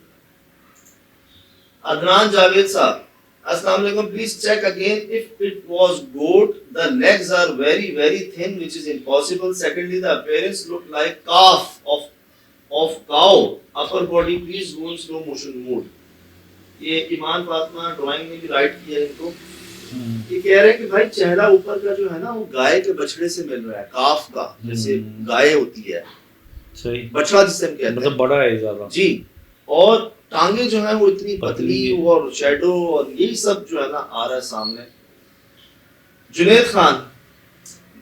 अदनान जावेद साहब अस्सलाम वालेकुम, please check again if it was goat, the legs are very very thin which is impossible. Secondly the appearance look like calf of cow, upper body please go in slow motion mode. ये Iman Fatima drawing में भी right किया है इनको। ये कह रहे हैं कि भाई चेहरा ऊपर का जो है ना वो गाय के बछड़े से मिल रहा है, काफ का, जैसे गाय होती है, सही, बछड़ा जिसे हम कहते हैं, मतलब बड़ा है ज्यादा जी। और टांगे जो है वो इतनी पतली और शैडो और यही सब जो है ना आ रहा है सामने। जुनेद खान,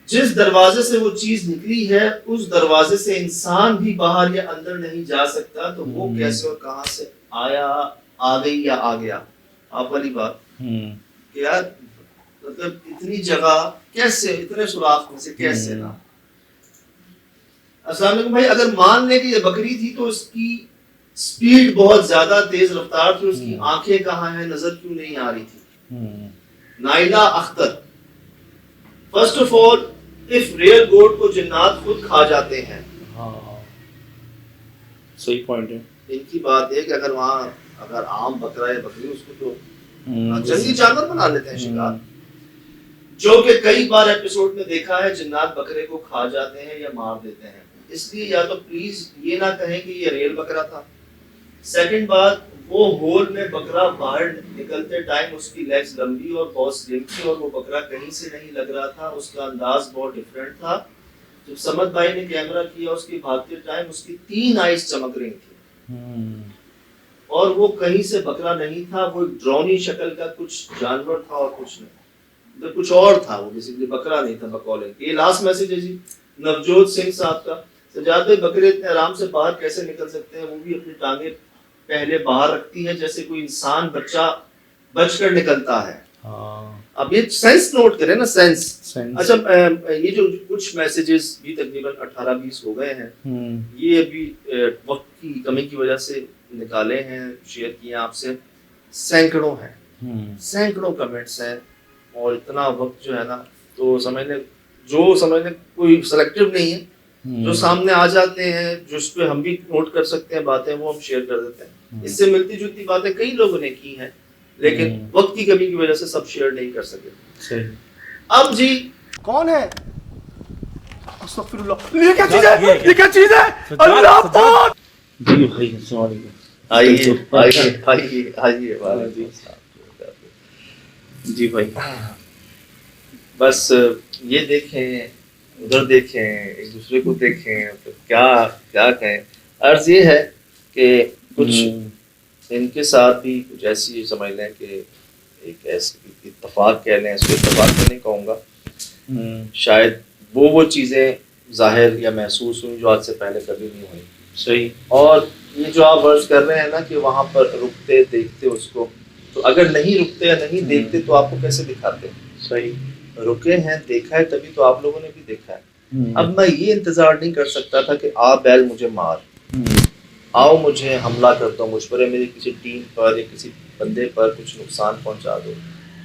जिस दरवाजे से वो चीज निकली है उस दरवाजे से इंसान भी बाहर या अंदर नहीं जा सकता, तो वो कैसे और कहां से आया, आ गई या आ गया। आप वाली बात कि यार मतलब इतनी जगह कैसे, इतने सुराख में से कैसे ना। अस्सलाम वालेकुम भाई, अगर मान ले कि ये बकरी थी तो उसकी स्पीड बहुत ज्यादा तेज रफ्तार थी, उसकी आंखें कहाँ हैं, नजर क्यों नहीं आ रही थी। Naila Akhtar, first of all if real गोट को जिन्नात खुद खा जाते हैं। सही पॉइंट है। इनकी बात है कि अगर वहाँ अगर आम बकरा या बकरी उसको तो जंगली जानवर बना लेते हैं शिकार, जो कि कई बार एपिसोड में देखा है जिन्नात बकरे को खा जाते हैं या मार देते हैं। इसलिए या तो प्लीज ये ना कहें कि ये रियल बकरा था। सेकंड बात, वो होल में बकरा बाहर निकलते टाइम उसकी लेग्स लंबी और बहुत स्लिम थी और वो बकरा कहीं से नहीं लग रहा था, उसका अंदाज बहुत डिफरेंट था। जब समद भाई ने कैमरा किया उसकी भागते टाइम उसकी 3 आइज चमक रही थी और वो कहीं से बकरा नहीं था, वो एक ड्रोनी शक्ल का कुछ जानवर था और कुछ नहीं, तो कुछ और था, वो बेसिकली बकरा नहीं था बकौल। ये लास्ट मैसेज है जी नवजोत सिंह साहब का। सजाद भाई, बकरे इतने आराम से बाहर कैसे निकल सकते हैं, वो भी अपनी टांगे पहले बाहर रखती है जैसे कोई इंसान बच्चा बचकर निकलता है। अब ये सेंस नोट करें ना, सेंस। अच्छा ये जो कुछ मैसेजेस भी तकरीबन 18-20 हो गए हैं, ये अभी वक्त की कमी की वजह से निकाले हैं, शेयर किए आपसे। सैकड़ों हैं, सैकड़ों कमेंट्स हैं और इतना वक्त जो है ना, तो समझने कोई सेलेक्टिव नहीं है, जो सामने आ जाते हैं जिस पे हम भी नोट कर सकते हैं बातें, वो हम शेयर कर देते हैं। इससे मिलती जुलती बातें कई लोगों ने की हैं, लेकिन वक्त की कमी की वजह से सब शेयर नहीं कर सके। सही। अब जी कौन है? अस्तगफिरुल्लाह, ये क्या चीज है? ये क्या चीज है? अल्लाह पाक! जी भाई अस्सलाम वालेकुम। आइए जी भाई, बस ये देखें, उधर देखें, एक दूसरे को देखें, तो क्या क्या कहें। अर्ज ये है कि कुछ इनके साथ भी कुछ ऐसी समझ लें कि एक ऐसी इत्तेफाक कह लें, इसको इत्तेफाक तो नहीं कहूँगा, शायद वो चीज़ें जाहिर या महसूस हुई जो आज से पहले कभी नहीं हुई। सही। और ये जो आप वर्ड्स कर रहे हैं ना कि वहाँ पर रुकते देखते उसको, तो अगर नहीं रुकते या नहीं देखते तो आपको कैसे दिखाते? सही। रुके हैं, देखा है, तभी तो आप लोगों ने भी देखा है। अब मैं ये इंतजार नहीं कर सकता था कि आ बैल मुझे मार, आओ मुझे हमला कर दो, मुझ पर या मेरी किसी टीम पर या किसी बंदे पर कुछ नुकसान पहुंचा दो।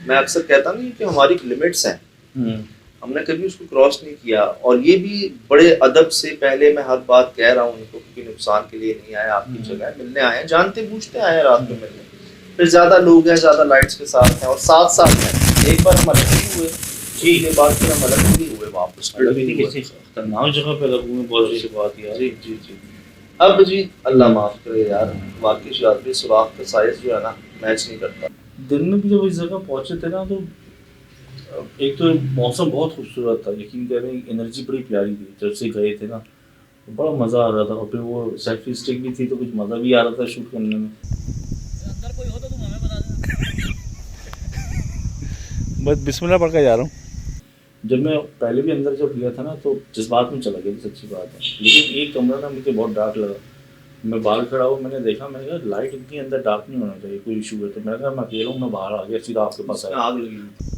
मैं अक्सर कहता नहीं कि हमारी लिमिट्स हैं, हमने कभी उसको क्रॉस नहीं किया। और ये भी बड़े अदब से पहले मैं हर बात कह रहा हूँ उनको, क्योंकि नुकसान के लिए नहीं आया, आपकी जगह मिलने आए हैं, जानते बूझते आए हैं रात में मिलने। फिर ज्यादा लोग हैं, ज्यादा लाइट्स के साथ हैं और साथ हैं। एक बार हम अलग भी हुए जी, ये बात फिर हम अलग भी हुए, वापस खतरनाक जगह पे लगूंगे, बहुत अच्छी बात यार। जी जी जी। अब जी अल्लाह माफ करे यार, वाकई शादी सुराख का साइज जो है ना मैच नहीं करता। दिन में भी जब इस जगह पहुंचे थे ना, तो एक तो मौसम बहुत खूबसूरत था, यकीन करें, एनर्जी बड़ी प्यारी थी। जब से गए थे ना तो बड़ा मज़ा आ रहा था, और फिर वो सेल्फी स्टिक भी थी तो कुछ मज़ा भी आ रहा था शूट करने में। अंदर कोई हो तो तुम हमें बता देना। बस बिस्मिल्लाह पढ़ के जा रहा हूँ। जब मैं पहले भी अंदर जब गया था ना तो जज्बात में चला गया था, सच्ची बात है। लेकिन एक कमरा ना मुझे बहुत डार्क लगा। मैं बाहर खड़ा हुआ, मैंने देखा, मैंने कहा लाइट इतनी अंदर डार्क नहीं होना चाहिए, कोई इशू है। तो मैंने कहा मैं अकेला हूँ, मैं बाहर आ गया, सीधा आपके पास आया। आग लगी हुई थी।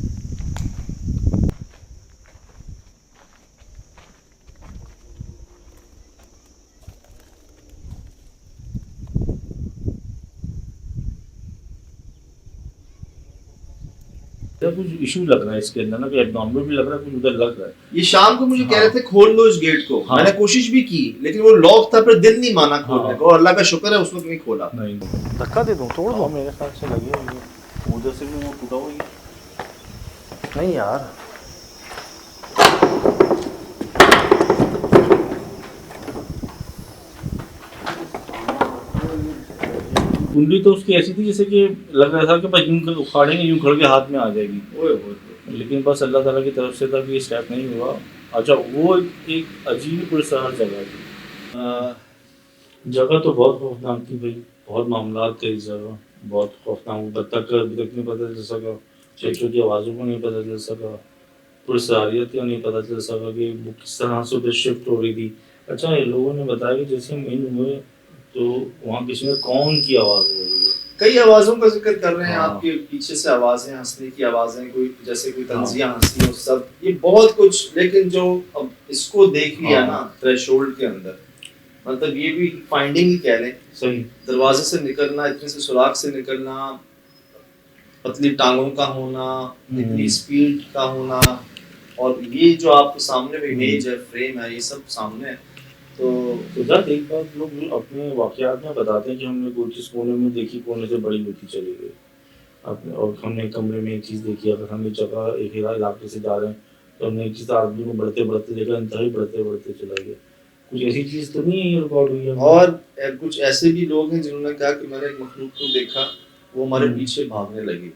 कुछ इशू लग रहा है इसके अंदर ना, कोई एबनॉर्मल भी लग रहा है, कुछ उधर लग रहा है। ये शाम को मुझे कह रहे थे खोल लो इस गेट को। हाँ। मैंने कोशिश भी की लेकिन वो लॉक था, फिर दिल नहीं माना खोलने को। और अल्लाह का शुक्र है उस वक्त नहीं खोला। नहीं, धक्का दे दूं, तोड़ दूं? मेरे ख्याल से लगी हुई है, उधर से भी वो टूटा हुआ ही है। नहीं यार, कुंडली तो उसकी ऐसी थी जैसे कि लग रहा था कि भाई यूं उखाड़ेंगे, यूं खड़ के हाथ में आ जाएगी। ओए ओए। लेकिन बस अल्लाह ताला की तरफ से था कि ये स्टेप नहीं हुआ। अच्छा, वो एक अजीब पुरस्कार जगह थी। जगह तो बहुत खौफनाक थी भाई, बहुत मामला थे इस जगह, बहुत खौफनाक। बत्तख अभी तक नहीं पता चल सका, चेचों की आवाज़ों को नहीं पता चल सका, पुरस्कारियत को नहीं पता चल सका कि वो किस तरह से उधर शिफ्ट हो रही थी। अच्छा, ये लोगों ने बताया कि जैसे हम इन हुए तो वहाँ किसी में कौन की आवाज़ हो रही है। कई आवाजों का जिक्र कर रहे हैं। हाँ। आपके पीछे से आवाजें, हंसने की आवाजें, कोई जैसे कोई तंजिया हंसी हो, सब ये बहुत कुछ। लेकिन जो अब इसको देख लिया ना थ्रेशोल्ड के अंदर, मतलब ये भी फाइंडिंग ही कह लें। सही। दरवाजे से निकलना, इतने से सुराख से निकलना, पतली टांगों का होना, इतनी स्पीड का होना, और ये जो आपके सामने में इमेज है, फ्रेम है, ये सब सामने है। तो सिद्धार्थ, एक बात लोग अपने वाकयात में बताते हैं कि हमने कोई चीज़ कोने में देखी, कोने से बड़ी होती चली गई अपने, और हमने एक कमरे में एक चीज़ देखी। अगर हम एक जगह एक इलाके से जा रहे हैं तो हमने एक चीज़ आदमी को बढ़ते बढ़ते देखा, इंतहाई बढ़ते बढ़ते चला गया। कुछ ऐसी चीज़ तो नहीं है ये रिकॉर्ड हुई है। और कुछ ऐसे भी लोग हैं जिन्होंने कहा कि मैंने एक मखलूक को देखा, वो हमारे पीछे भागने लगी,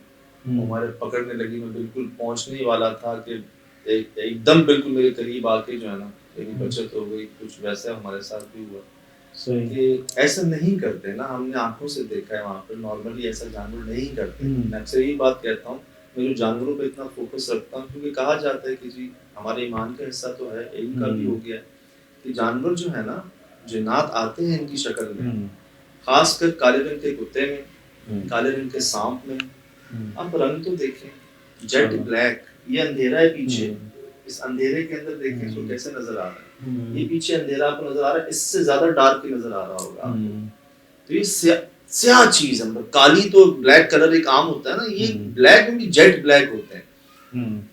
हमारे पकड़ने लगी। मैं बिल्कुल पहुंचने ही वाला था कि एकदम बिल्कुल मेरे करीब आके जो है ना मेरी बचत हो गई। कुछ वैसा हमारे साथ भी हुआ। सही। कि ऐसा नहीं करते ना, हमने आंखों से देखा है वहाँ पर। नॉर्मली ऐसा जानवर नहीं करते। मैं अक्सर यही बात कहता हूँ, मैं जो जानवरों पे इतना फोकस रखता हूँ क्योंकि कहा जाता है कि जी हमारे ईमान का हिस्सा तो है, इनका भी हो गया है कि जानवर जो है ना, जिन्नात आते हैं इनकी शक्ल में, खासकर काले रंग के कुत्ते में, काले रंग के सांप में। अब रंग तो देखें, जेट ब्लैक, ये अंधेरा है पीछे, इस अंधेरे के अंदर देखें इसको कैसे नजर आ रहा है। ये पीछे अंधेरा आपको नजर आ रहा है, इससे ज्यादा डार्क ही नजर आ रहा होगा आपको। तो ये स्याह चीज है, मतलब काली तो ब्लैक कलर एक आम होता है ना, ये ब्लैक में भी जेट ब्लैक होते हैं।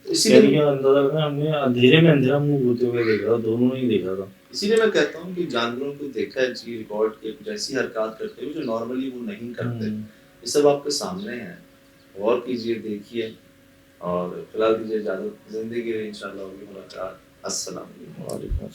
तो इसीलिए अंदाजा करना, हमने अंधेरे में अंधेरा मुंह होते हुए देखा, दोनों ही देखा था। इसीलिए मैं कहता हूँ कि जानवरों को देखा है जी रिकॉर्ड के कुछ ऐसी हरकत करते हुए जो नॉर्मली वो नहीं करते। ये सब आपके सामने है, गौर कीजिए, देखिए। और फिलहाल दीजिए इजाजत, जिंदगी रहे इंशाल्लाह होगी मुलाकात। अस्सलाम वालेकुम।